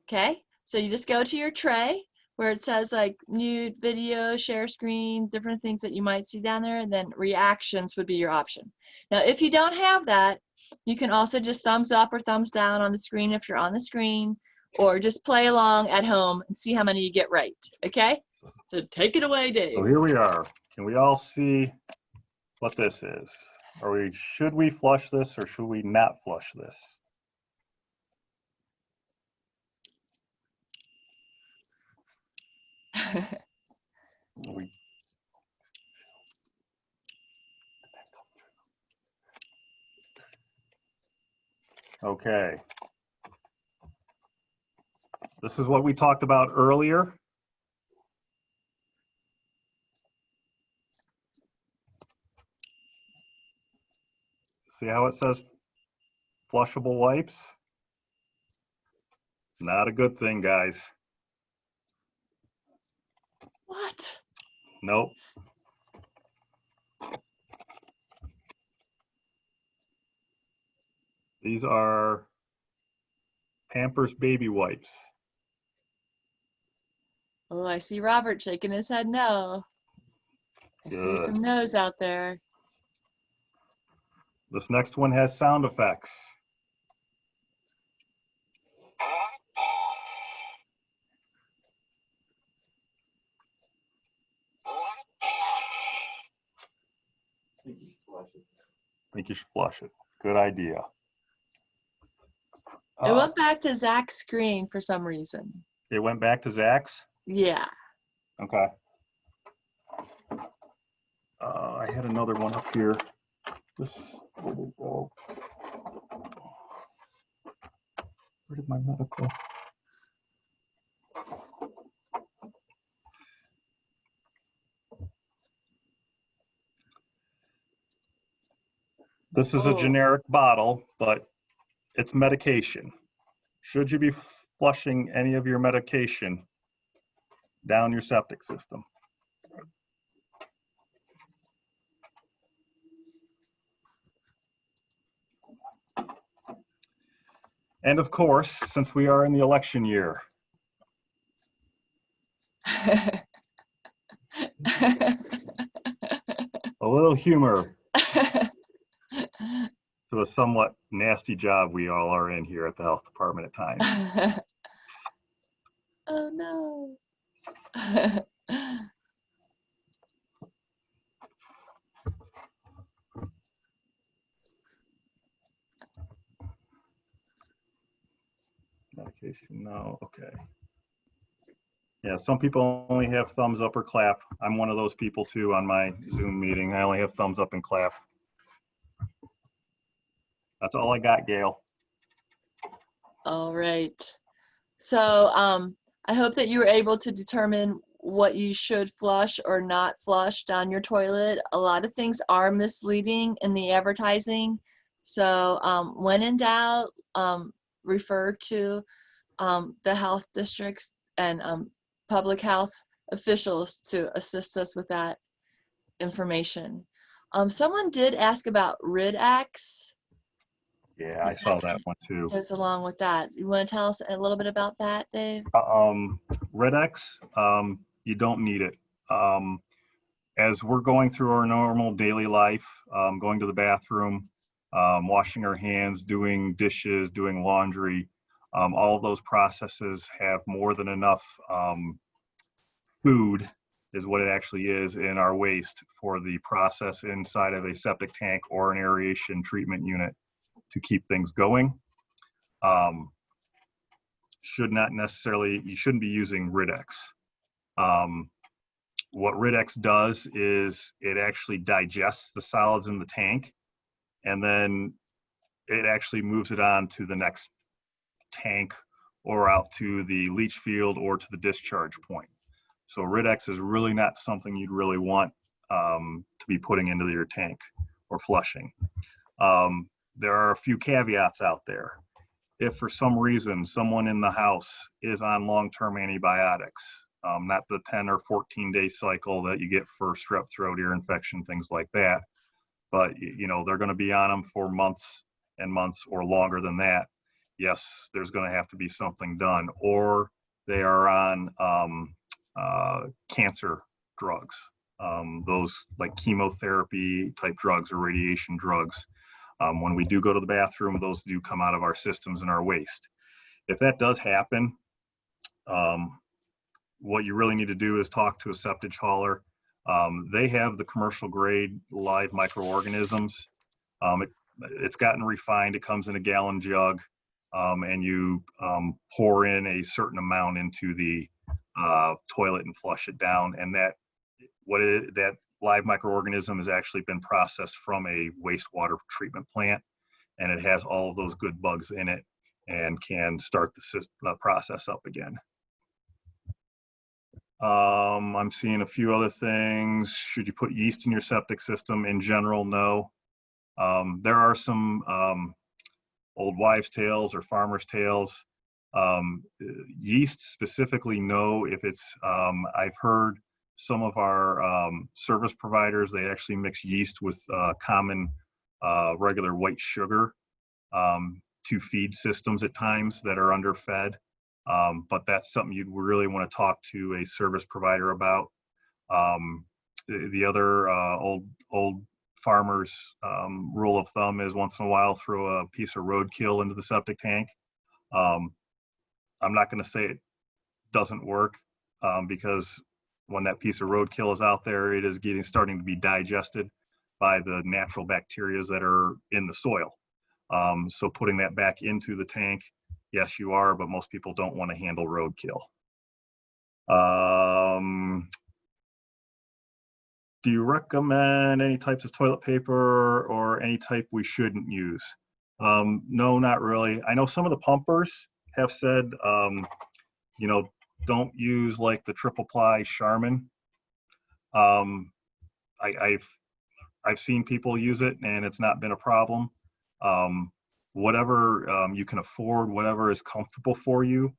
Okay, so you just go to your tray where it says like mute, video, share screen, different things that you might see down there, and then reactions would be your option. Now, if you don't have that, you can also just thumbs up or thumbs down on the screen if you're on the screen, or just play along at home and see how many you get right, okay? So take it away, Dave. So here we are. Can we all see what this is? Should we flush this or should we not flush this? Okay. This is what we talked about earlier. See how it says flushable wipes? Not a good thing, guys. What? Nope. These are Pampers baby wipes. Oh, I see Robert shaking his head no. I see Good. some no's out there. This next one has sound effects. I think you should flush it. Good idea. It went back to Zach's screen for some reason. It went back to Zach's? Yeah. Okay. I had another one up here. Where did it go? Where did my medical? This is a generic bottle, but it's medication. Should you be flushing any of your medication down your septic system? And of course, since we are in the election year, a little humor to a somewhat nasty job we all are in here at the health department at times. Oh no. Medication, no, okay. Yeah, some people only have thumbs up or clap. I'm one of those people too on my Zoom meeting. I only have thumbs up and clap. That's all I got, Gail. All right. So I hope that you were able to determine what you should flush or not flush down your toilet. A lot of things are misleading in the advertising. So when in doubt, refer to the health districts and public health officials to assist us with that information. Someone did ask about Rid-X. Yeah, I saw that one too. Goes along with that. You want to tell us a little bit about that, Dave? Red-X, you don't need it. As we're going through our normal daily life, going to the bathroom, washing our hands, doing dishes, doing laundry, all of those processes have more than enough food, is what it actually is, in our waste for the process inside of a septic tank or an aeration treatment unit to keep things going. Should not necessarily, you shouldn't be using Ridex. What Ridex does is it actually digests the solids in the tank, and then it actually moves it on to the next tank or out to the leach field or to the discharge point. So Ridex is really not something you'd really want to be putting into your tank or flushing. There are a few caveats out there. If for some reason someone in the house is on long-term antibiotics, not the 10 or 14-day cycle that you get for strep throat, ear infection, things like that, but you know, they're going to be on them for months and months or longer than that, yes, there's going to have to be something done. Or they are on cancer drugs, those like chemotherapy type drugs or radiation drugs. When we do go to the bathroom, those do come out of our systems and our waste. If that does happen, what you really need to do is talk to a septic hauler. They have the commercial grade live microorganisms. It's gotten refined. It comes in a gallon jug, and you pour in a certain amount into the toilet and flush it down. And that live microorganism has actually been processed from a wastewater treatment plant, and it has all of those good bugs in it and can start the process up again. I'm seeing a few other things. Should you put yeast in your septic system? In general, no. There are some old wives' tales or farmers' tales. Yeast specifically, no. If it's, I've heard some of our service providers, they actually mix yeast with common regular white sugar to feed systems at times that are underfed. But that's something you'd really want to talk to a service provider about. The other old farmers rule of thumb is once in a while throw a piece of roadkill into the septic tank. I'm not going to say it doesn't work, because when that piece of roadkill is out there, it is starting to be digested by the natural bacteria that are in the soil. So putting that back into the tank, yes, you are, but most people don't want to handle roadkill. Do you recommend any types of toilet paper or any type we shouldn't use? No, not really. I know some of the pumpers have said, you know, don't use like the triple ply Charmin. I've seen people use it and it's not been a problem. Whatever you can afford, whatever is comfortable for you.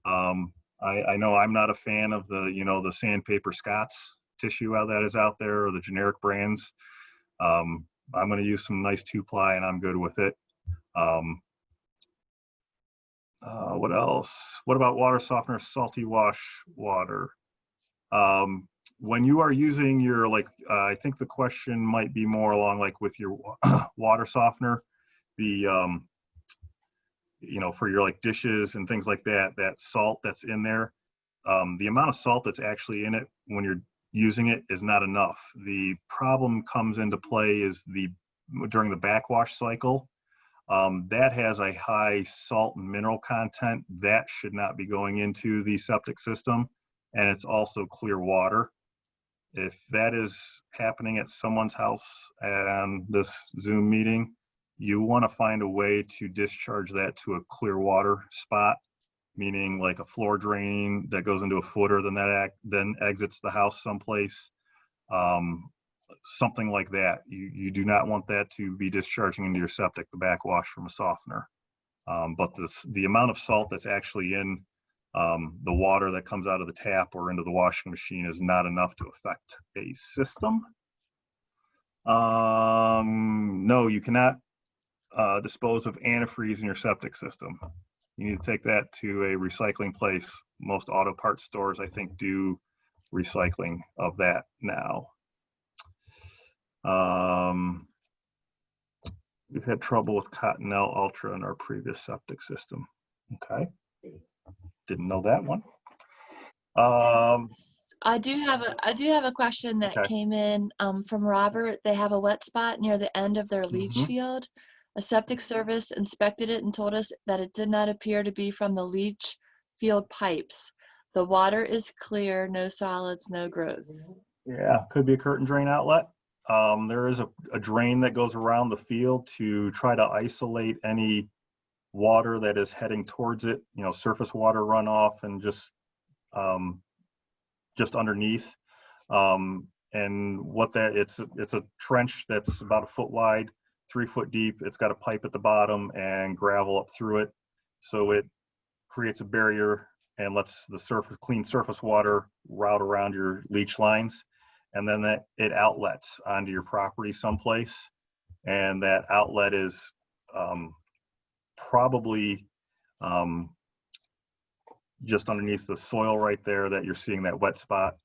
I know I'm not a fan of the sandpaper Scott's tissue that is out there, or the generic brands. I'm going to use some nice 2-ply and I'm good with it. What else? What about water softener, salty wash water? When you are using your, I think the question might be more along like with your water softener, the, for your like dishes and things like that, that salt that's in there, the amount of salt that's actually in it when you're using it is not enough. The problem comes into play is during the backwash cycle. That has a high salt and mineral content that should not be going into the septic system, and it's also clear water. If that is happening at someone's house and this Zoom meeting, you want to find a way to discharge that to a clear water spot, meaning like a floor drain that goes into a footer, then exits the house someplace. Something like that. You do not want that to be discharging into your septic, the backwash from a softener. But the amount of salt that's actually in the water that comes out of the tap or into the washing machine is not enough to affect a system. No, you cannot dispose of antifreeze in your septic system. You need to take that to a recycling place. Most auto parts stores, I think, do recycling of that now. We've had trouble with Cottonelle Ultra in our previous septic system. Okay, didn't know that one. I do have a question that Okay. came in from Robert. They have a wet spot near the end of their leach Mhm. field. A septic service inspected it and told us that it did not appear to be from the leach field pipes. The water is clear, no solids, no growth. Yeah, could be a curtain drain outlet. There is a drain that goes around the field to try to isolate any water that is heading towards it, you know, surface water runoff and just underneath. And what that, it's a trench that's about 1 foot wide, 3 foot deep. It's got a pipe at the bottom and gravel up through it. So it creates a barrier and lets the clean surface water route around your leach lines. And then it outlets onto your property someplace. And that outlet is probably just underneath the soil right there that you're seeing that wet spot.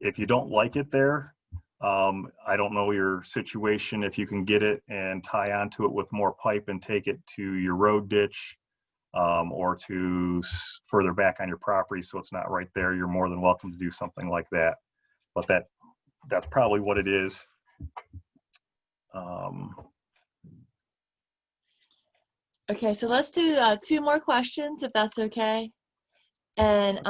If you don't like it there, I don't know your situation, if you can get it and tie onto it with more pipe and take it to your road ditch or to further back on your property so it's not right there, you're more than welcome to do something like that. But that's probably what it is. Okay, so let's do 2 more questions if that's okay. And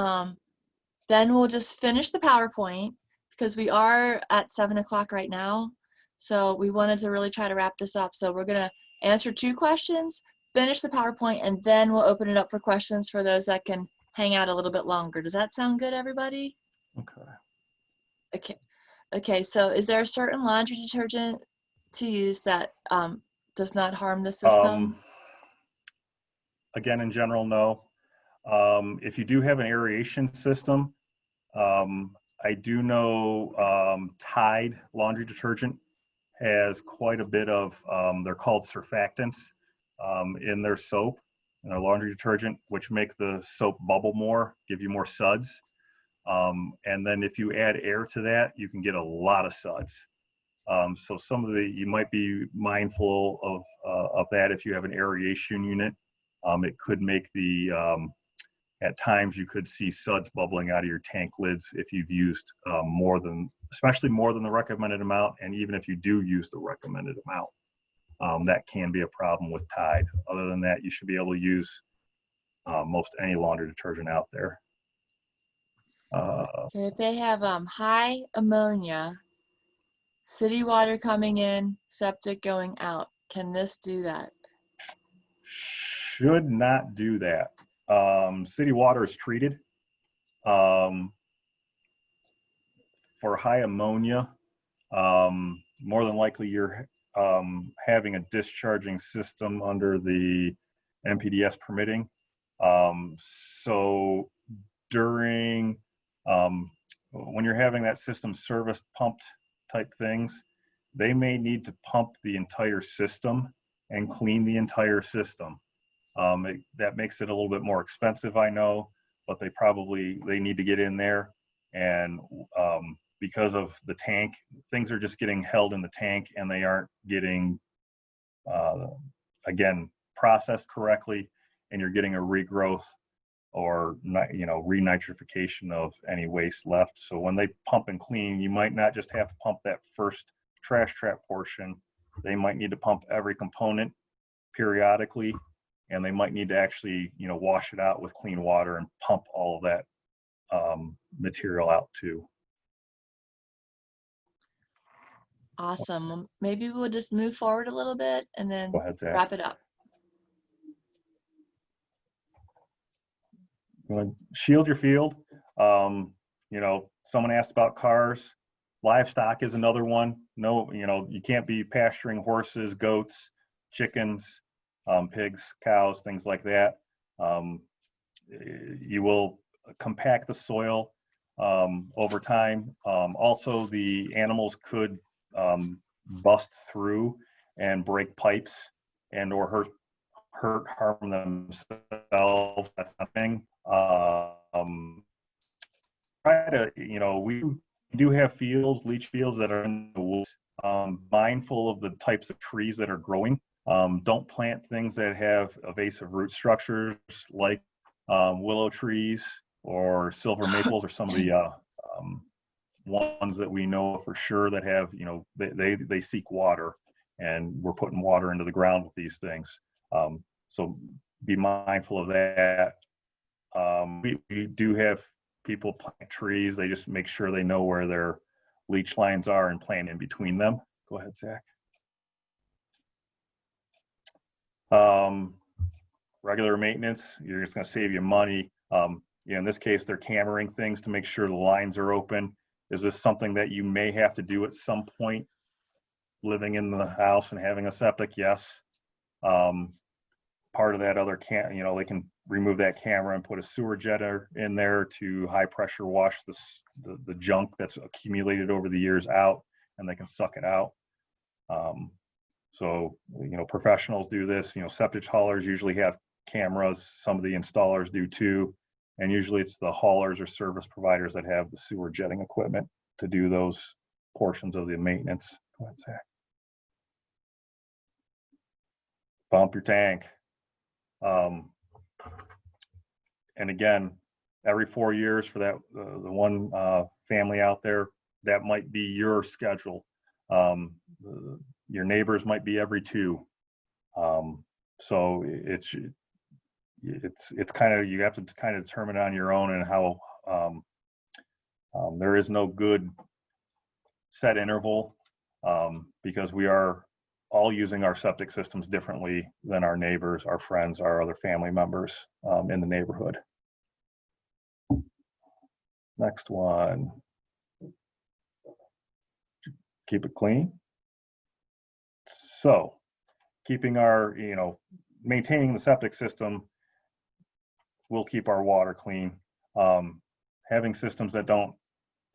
then we'll just finish the PowerPoint because we are at 7 o'clock right now. So we wanted to really try to wrap this up. So we're gonna answer 2 questions, finish the PowerPoint, and then we'll open it up for questions for those that can hang out a little bit longer. Does that sound good, everybody? Okay. Okay, so is there a certain laundry detergent to use that does not harm the system? Again, in general, no. If you do have an aeration system, I do know Tide laundry detergent has quite a bit of, they're called surfactants in their soap and their laundry detergent, which make the soap bubble more, give you more suds. And then if you add air to that, you can get a lot of suds. So you might be mindful of that if you have an aeration unit. It could make at times you could see suds bubbling out of your tank lids if you've used especially more than the recommended amount. And even if you do use the recommended amount, that can be a problem with Tide. Other than that, you should be able to use most any laundry detergent out there. Okay, if they have high ammonia, city water coming in, septic going out, can this do that? Should not do that. City water is treated. For high ammonia, more than likely you're having a discharging system under the NPDES permitting. So during, when you're having that system serviced, pumped type things, they may need to pump the entire system and clean the entire system. That makes it a little bit more expensive, I know, but they need to get in there. And because of the tank, things are just getting held in the tank and they aren't getting, again, processed correctly, and you're getting a regrowth or renitrification of any waste left. So when they pump and clean, you might not just have to pump that first trash trap portion. They might need to pump every component periodically, and they might need to actually, wash it out with clean water and pump all of that material out too. Awesome. Maybe we'll just move forward a little bit and then Go ahead, Zach. wrap it up. You want to shield your field. Someone asked about cars. Livestock is another one. No, you can't be pasturing horses, goats, chickens, pigs, cows, things like that. You will compact the soil over time. Also, the animals could bust through and break pipes and or harm themselves. That's nothing. try to, we do have fields, leach fields that are in the woods, mindful of the types of trees that are growing. Don't plant things that have evasive root structures like willow trees or silver maples or some of the ones that we know for sure that have, they seek water, and we're putting water into the ground with these things. So be mindful of that. We do have people plant trees. They just make sure they know where their leach lines are and plant in between them. Go ahead, Zach. Regular maintenance, you're just going to save you money. In this case, they're cammering things to make sure the lines are open. Is this something that you may have to do at some point living in the house and having a septic? Yes. Part of that other they can remove that camera and put a sewer jetter in there to high pressure wash the junk that's accumulated over the years out, and they can suck it out. So, professionals do this. Septic haulers usually have cameras. Some of the installers do too. And usually it's the haulers or service providers that have the sewer jetting equipment to do those portions of the maintenance. Go ahead, Zach. Bump your tank. And again, every 4 years for that, the one family out there, that might be your schedule. Your neighbors might be every 2. So it's kind of, you have to kind of determine on your own, and how there is no good set interval, because we are all using our septic systems differently than our neighbors, our friends, our other family members in the neighborhood. Next one. Keep it clean. So keeping our, maintaining the septic system will keep our water clean. Having systems that don't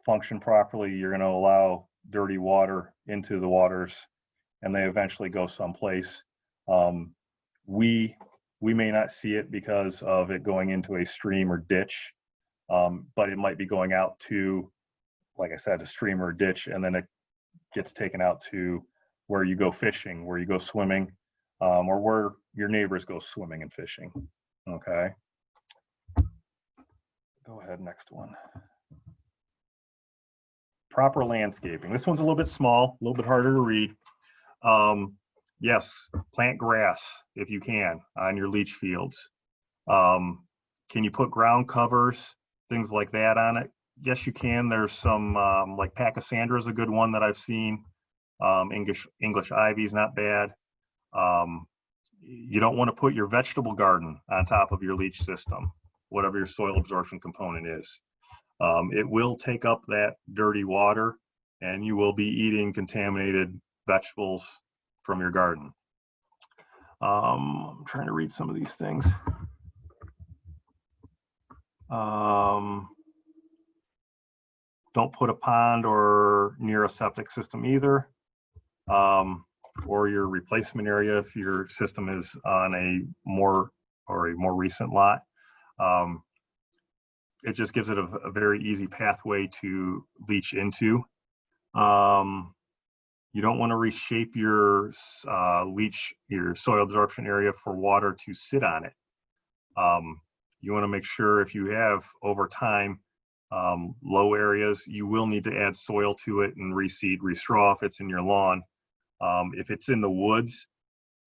function properly, you're going to allow dirty water into the waters, and they eventually go someplace. We may not see it because of it going into a stream or ditch, but it might be going out to, like I said, a stream or a ditch, and then it gets taken out to where you go fishing, where you go swimming, or where your neighbors go swimming and fishing. Okay. Go ahead, next one. Proper landscaping. This one's a little bit small, a little bit harder to read. Yes, plant grass if you can on your leach fields. Can you put ground covers, things like that on it? Yes, you can. There's some, like Pachysandra is a good one that I've seen. English ivy is not bad. You don't want to put your vegetable garden on top of your leach system, whatever your soil absorption component is. It will take up that dirty water, and you will be eating contaminated vegetables from your garden. I'm trying to read some of these things. Don't put a pond or near a septic system either, or your replacement area if your system is on a more recent lot. It just gives it a very easy pathway to leach into. You don't want to reshape your your soil absorption area for water to sit on it. You want to make sure if you have over time low areas, you will need to add soil to it and reseed, restraw if it's in your lawn. If it's in the woods,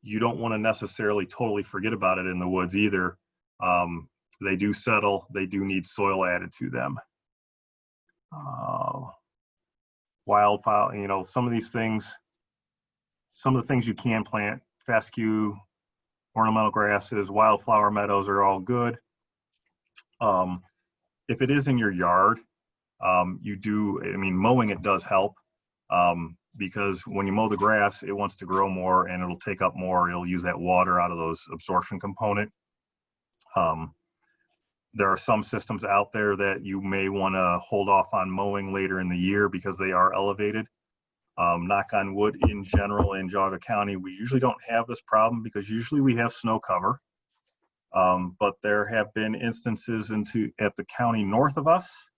you don't want to necessarily totally forget about it in the woods either. They do settle, they do need soil added to them. Wildflower, some of these things, some of the things you can plant, fescue, ornamental grasses, wildflower meadows are all good. If it is in your yard, mowing it does help, because when you mow the grass, it wants to grow more and it'll take up more. It'll use that water out of those absorption component. There are some systems out there that you may want to hold off on mowing later in the year because they are elevated. Knock on wood, in general, in Geauga County, we usually don't have this problem because usually we have snow cover. But there have been instances at the county north of us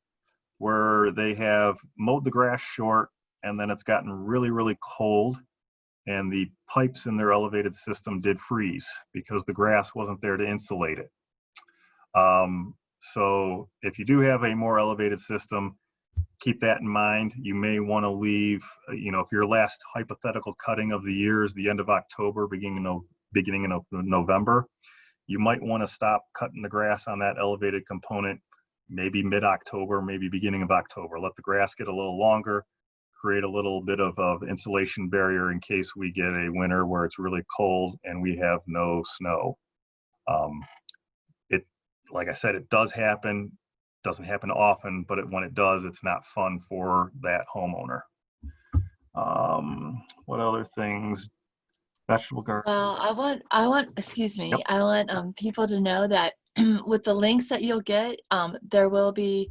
where they have mowed the grass short and then it's gotten really, really cold and the pipes in their elevated system did freeze because the grass wasn't there to insulate it. So if you do have a more elevated system, keep that in mind. You may want to leave, if your last hypothetical cutting of the year is the end of October, beginning of November, you might want to stop cutting the grass on that elevated component, maybe mid-October, maybe beginning of October. Let the grass get a little longer, create a little bit of insulation barrier in case we get a winter where it's really cold and we have no snow. Like I said, it does happen. Doesn't happen often, but when it does, it's not fun for that homeowner. What other things? Vegetable garden. Well, excuse me, Yep. I want people to know that with the links that you'll get, they'll be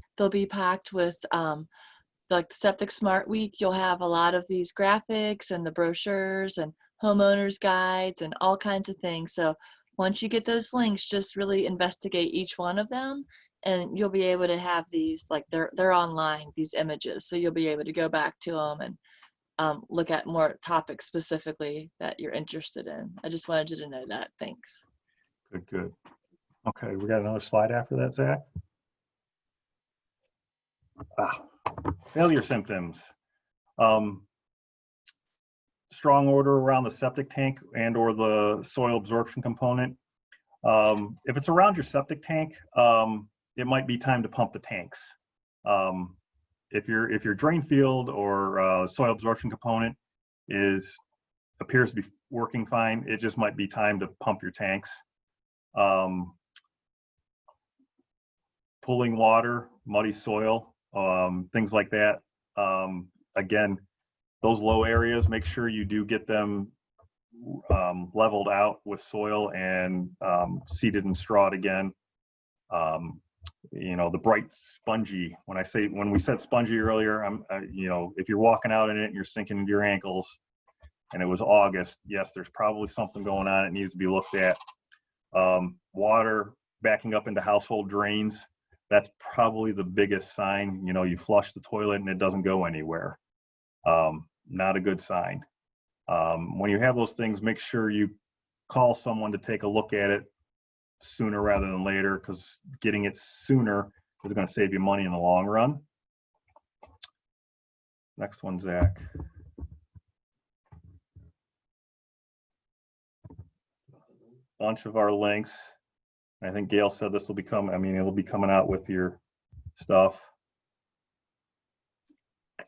packed with like the Septic Smart Week. You'll have a lot of these graphics and the brochures and homeowners guides and all kinds of things. So once you get those links, just really investigate each one of them, and you'll be able to have these, like they're online, these images. So you'll be able to go back to them and look at more topics specifically that you're interested in. I just wanted you to know that. Thanks. Good. Okay, we got another slide after that, Zach. Failure symptoms. Strong odor around the septic tank and or the soil absorption component. If it's around your septic tank, it might be time to pump the tanks. If your drain field or soil absorption component appears to be working fine, it just might be time to pump your tanks. Pulling water, muddy soil, things like that. Again, those low areas, make sure you do get them leveled out with soil and seeded and strawed again. The bright spongy, when we said spongy earlier, if you're walking out in it and you're sinking into your ankles and it was August, yes, there's probably something going on. It needs to be looked at. Water backing up into household drains, that's probably the biggest sign. You flush the toilet and it doesn't go anywhere. Not a good sign. When you have those things, make sure you call someone to take a look at it sooner rather than later, because getting it sooner is going to save you money in the long run. Next one, Zach. Bunch of our links. I think Gail said this will become, it'll be coming out with your stuff.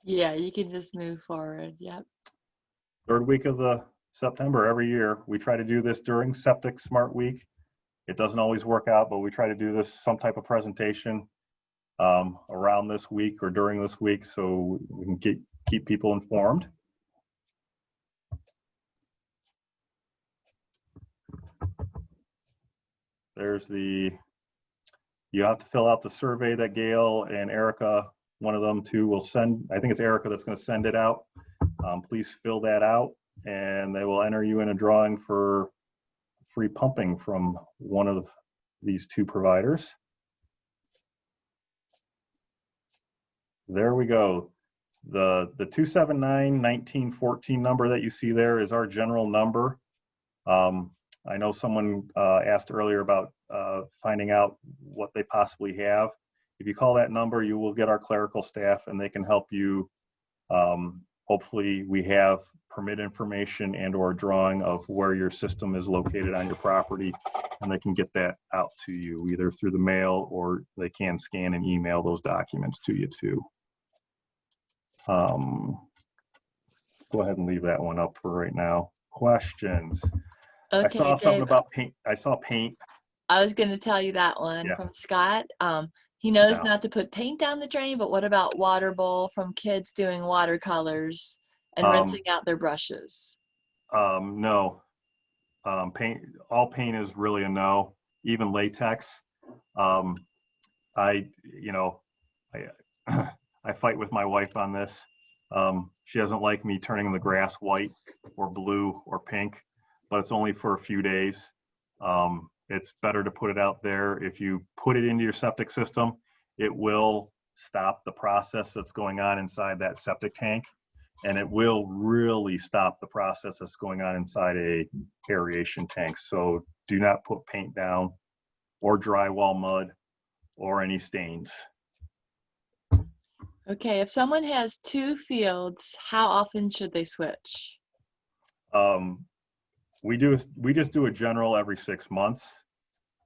Yeah, you can just move forward. Yep. Third week of September every year. We try to do this during Septic Smart Week. It doesn't always work out, but we try to do this, some type of presentation around this week or during this week, so we can keep people informed. You have to fill out the survey that Gail and Erica, one of them two, will send. I think it's Erica that's going to send it out. Please fill that out, and they will enter you in a drawing for free pumping from one of these two providers. There we go. The 279-1914 number that you see there is our general number. I know someone asked earlier about finding out what they possibly have. If you call that number, you will get our clerical staff and they can help you. Hopefully we have permit information and or drawing of where your system is located on your property, and they can get that out to you either through the mail, or they can scan and email those documents to you too. Go ahead and leave that one up for right now. Questions? Okay, I saw something Dave, about paint. I saw paint. I was going to tell you that one Yeah. from Scott. He knows No. not to put paint down the drain, but what about water bowl from kids doing watercolors and rinsing out their brushes? No. Paint. All paint is really a no. Even latex. I fight with my wife on this. She doesn't like me turning the grass white or blue or pink, but it's only for a few days. It's better to put it out there. If you put it into your septic system, it will stop the process that's going on inside that septic tank, and it will really stop the process that's going on inside a aeration tank. So do not put paint down or drywall mud or any stains. Okay, if someone has 2 fields, how often should they switch? We just do a general every 6 months.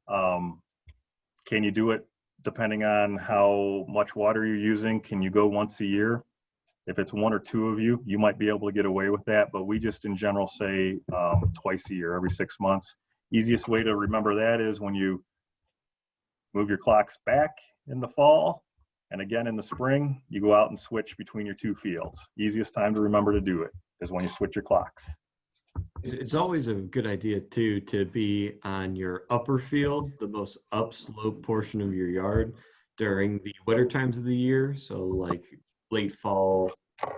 Can you do it depending on how much water you're using? Can you go once a year? If it's 1 or 2 of you, you might be able to get away with that, but we just in general say twice a year, every 6 months. Easiest way to remember that is when you move your clocks back in the fall and again in the spring, you go out and switch between your 2 fields. Easiest time to remember to do it is when you switch your clocks. It's always a good idea too to be on your upper field, the most upslope portion of your yard during the winter times of the year. So like late fall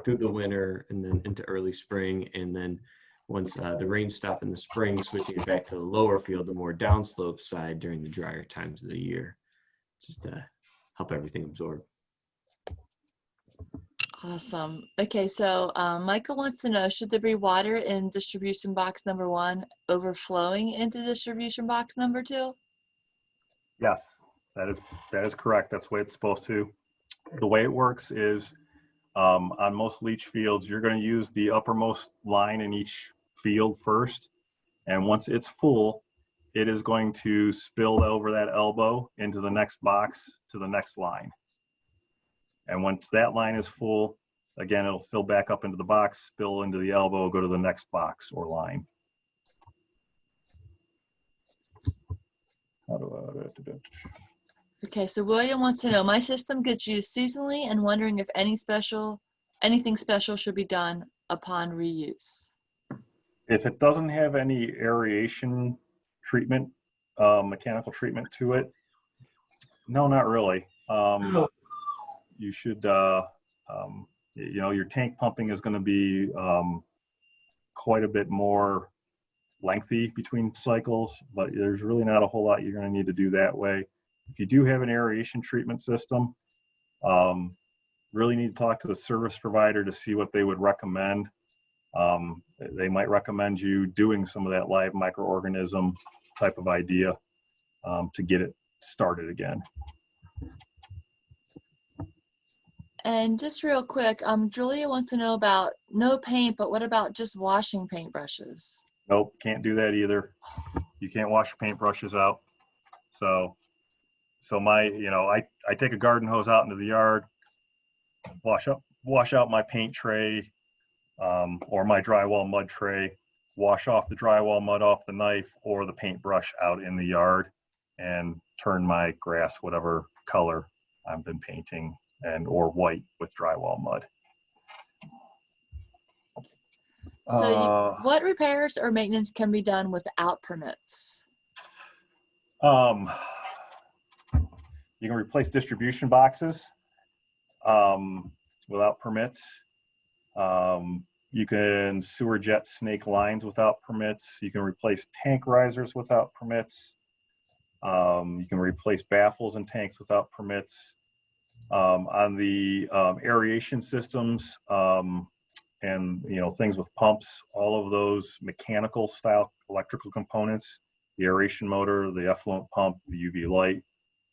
through the winter and then into early spring. And then once the rains stop in the spring, switching it back to the lower field, the more downslope side during the drier times of the year, just to help everything absorb. Awesome. Okay, so Michael wants to know, should there be water in distribution box number 1 overflowing into distribution box number 2? Yes, that is correct. That's the way it's supposed to. The way it works is on most leach fields, you're going to use the uppermost line in each field first. And once it's full, it is going to spill over that elbow into the next box to the next line. And once that line is full, again, it'll fill back up into the box, spill into the elbow, go to the next box or line. Okay, so William wants to know, my system gets used seasonally and wondering if anything special should be done upon reuse. If it doesn't have any aeration treatment, mechanical treatment to it, no, not really. You should, your tank pumping is going to be quite a bit more lengthy between cycles, but there's really not a whole lot you're going to need to do that way. If you do have an aeration treatment system, really need to talk to the service provider to see what they would recommend. They might recommend you doing some of that live microorganism type of idea to get it started again. And just real quick, Julia wants to know about no paint, but what about just washing paintbrushes? Nope, can't do that either. You can't wash your paintbrushes out. So I take a garden hose out into the yard, wash out my paint tray or my drywall mud tray, wash off the drywall mud off the knife or the paintbrush out in the yard, and turn my grass whatever color I've been painting or white with drywall mud. So what repairs or maintenance can be done without permits? You can replace distribution boxes without permits. You can sewer jet snake lines without permits. You can replace tank risers without permits. You can replace baffles and tanks without permits. On the aeration systems and things with pumps, all of those mechanical style electrical components, the aeration motor, the effluent pump, the UV light,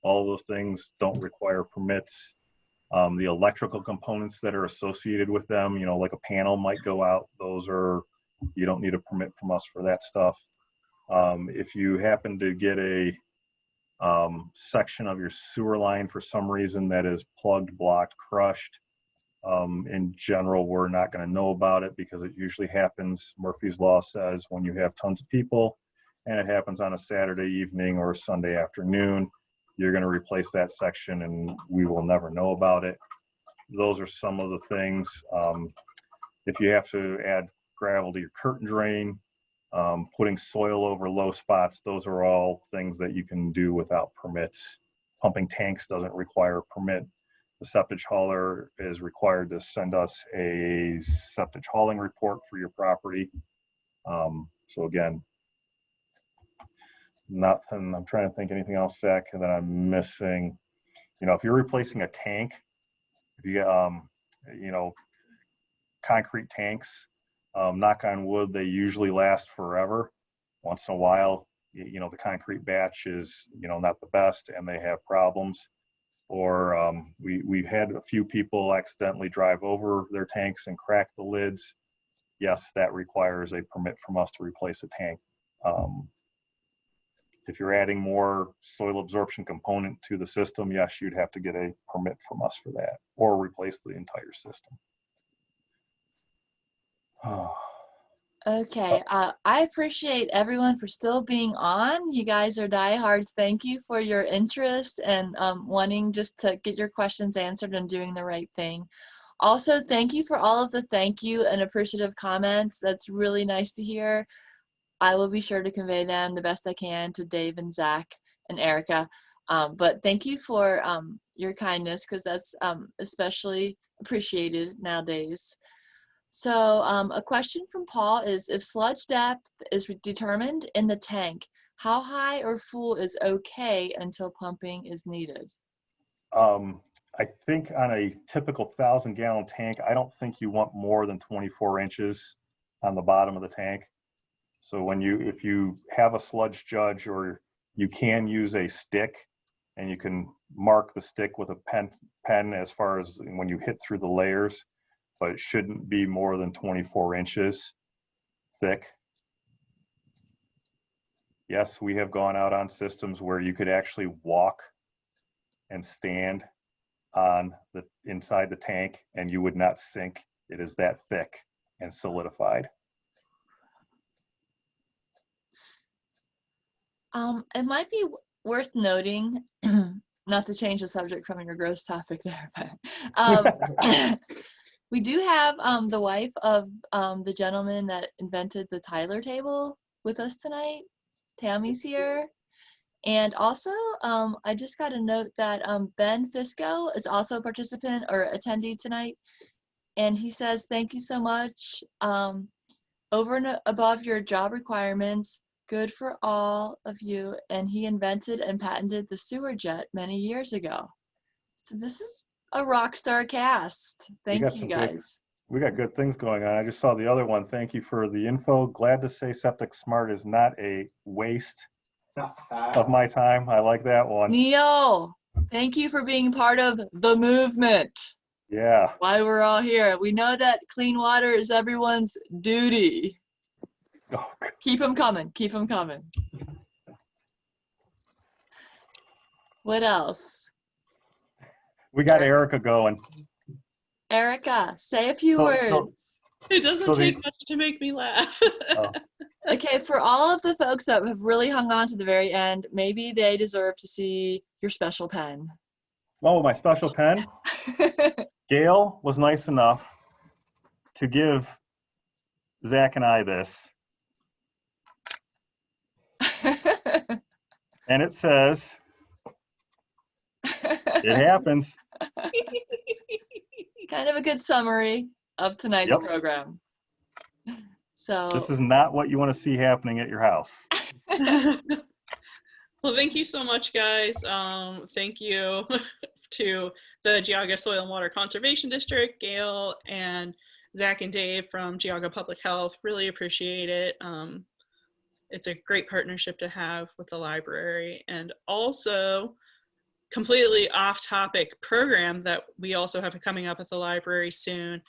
all of those things don't require permits. The electrical components that are associated with them, like a panel might go out, you don't need a permit from us for that stuff. If you happen to get a section of your sewer line for some reason that is plugged, blocked, crushed, in general, we're not going to know about it because it usually happens, Murphy's Law says, when you have tons of people and it happens on a Saturday evening or a Sunday afternoon, you're going to replace that section and we will never know about it. Those are some of the things. If you have to add gravel to your curtain drain, putting soil over low spots, those are all things that you can do without permits. Pumping tanks doesn't require a permit. The septic hauler is required to send us a septic hauling report for your property. So again, nothing, I'm trying to think anything else, Zach, that I'm missing. If you're replacing a tank, If you get, you know, concrete tanks, knock on wood, they usually last forever. Once in a while, you know, the concrete batch is, you know, not the best and they have problems. Or we've had a few people accidentally drive over their tanks and crack the lids. Yes, that requires a permit from us to replace a tank. If you're adding more soil absorption component to the system, yes, you'd have to get a permit from us for that, or replace the entire system. Okay, I appreciate everyone for still being on. You guys are diehards. Thank you for your interest and wanting just to get your questions answered and doing the right thing. Also, thank you for all of the thank you and appreciative comments. That's really nice to hear. I will be sure to convey them the best I can to Dave and Zach and Erica. But thank you for your kindness, because that's especially appreciated nowadays. So a question from Paul is, if sludge depth is determined in the tank, how high or full is okay until pumping is needed? I think on a typical 1,000-gallon tank, I don't think you want more than 24 inches on the bottom of the tank. So if you have a sludge judge, or you can use a stick, and you can mark the stick with a pen as far as when you hit through the layers, but it shouldn't be more than 24 inches thick. Yes, we have gone out on systems where you could actually walk and stand on the inside the tank and you would not sink. It is that thick and solidified. It might be worth noting, not to change the subject from your gross topic there, but we do have the wife of the gentleman that invented the Tyler table with us tonight. Tammy's here. And also, I just got a note that Ben Fisco is also a participant or attendee tonight. And he says, thank you so much. Over and above your job requirements, good for all of you. And he invented and patented the sewer jet many years ago. So this is a rock star cast. Thank you guys. We got good things going on. I just saw the other one. Thank you for the info. Glad to say Septic Smart is not a waste of my time. I like that one. Neil, thank you for being part of the movement. Yeah. Why we're all here. We know that clean water is everyone's duty. Oh, keep them coming. Keep them coming. What else? We got Erica going. Erica, say a few words. It doesn't take much to make me laugh. Oh. Okay, for all of the folks that have really hung on to the very end, maybe they deserve to see your special pen. Oh, my special pen? Gail was nice enough to give Zach and I this. And it says, it happens. Kind of a good summary of tonight's program. So this is not what you want to see happening at your house. Well, thank you so much, guys. Thank you to the Geauga Soil and Water Conservation District, Gail and Zach and Dave from Geauga Public Health. Really appreciate it. It's a great partnership to have with the library, and also completely off-topic program that we also have coming up at the library soon.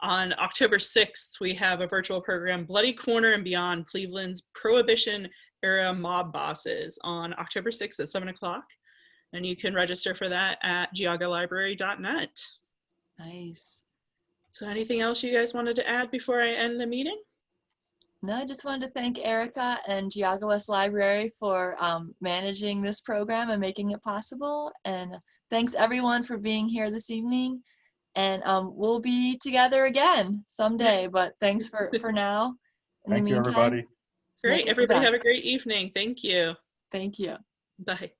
On October 6th, we have a virtual program, Bloody Corner and Beyond, Cleveland's Prohibition-era mob bosses, on October 6th at 7 o'clock. And you can register for that at geaugalibrary.net. Nice. So anything else you guys wanted to add before I end the meeting? No, I just wanted to thank Erica and Geauga West Library for managing this program and making it possible. And thanks everyone for being here this evening. And we'll be together again someday, but thanks for now. Thank you, everybody. Great, everybody have a great evening. Thank you. Thank you. Bye.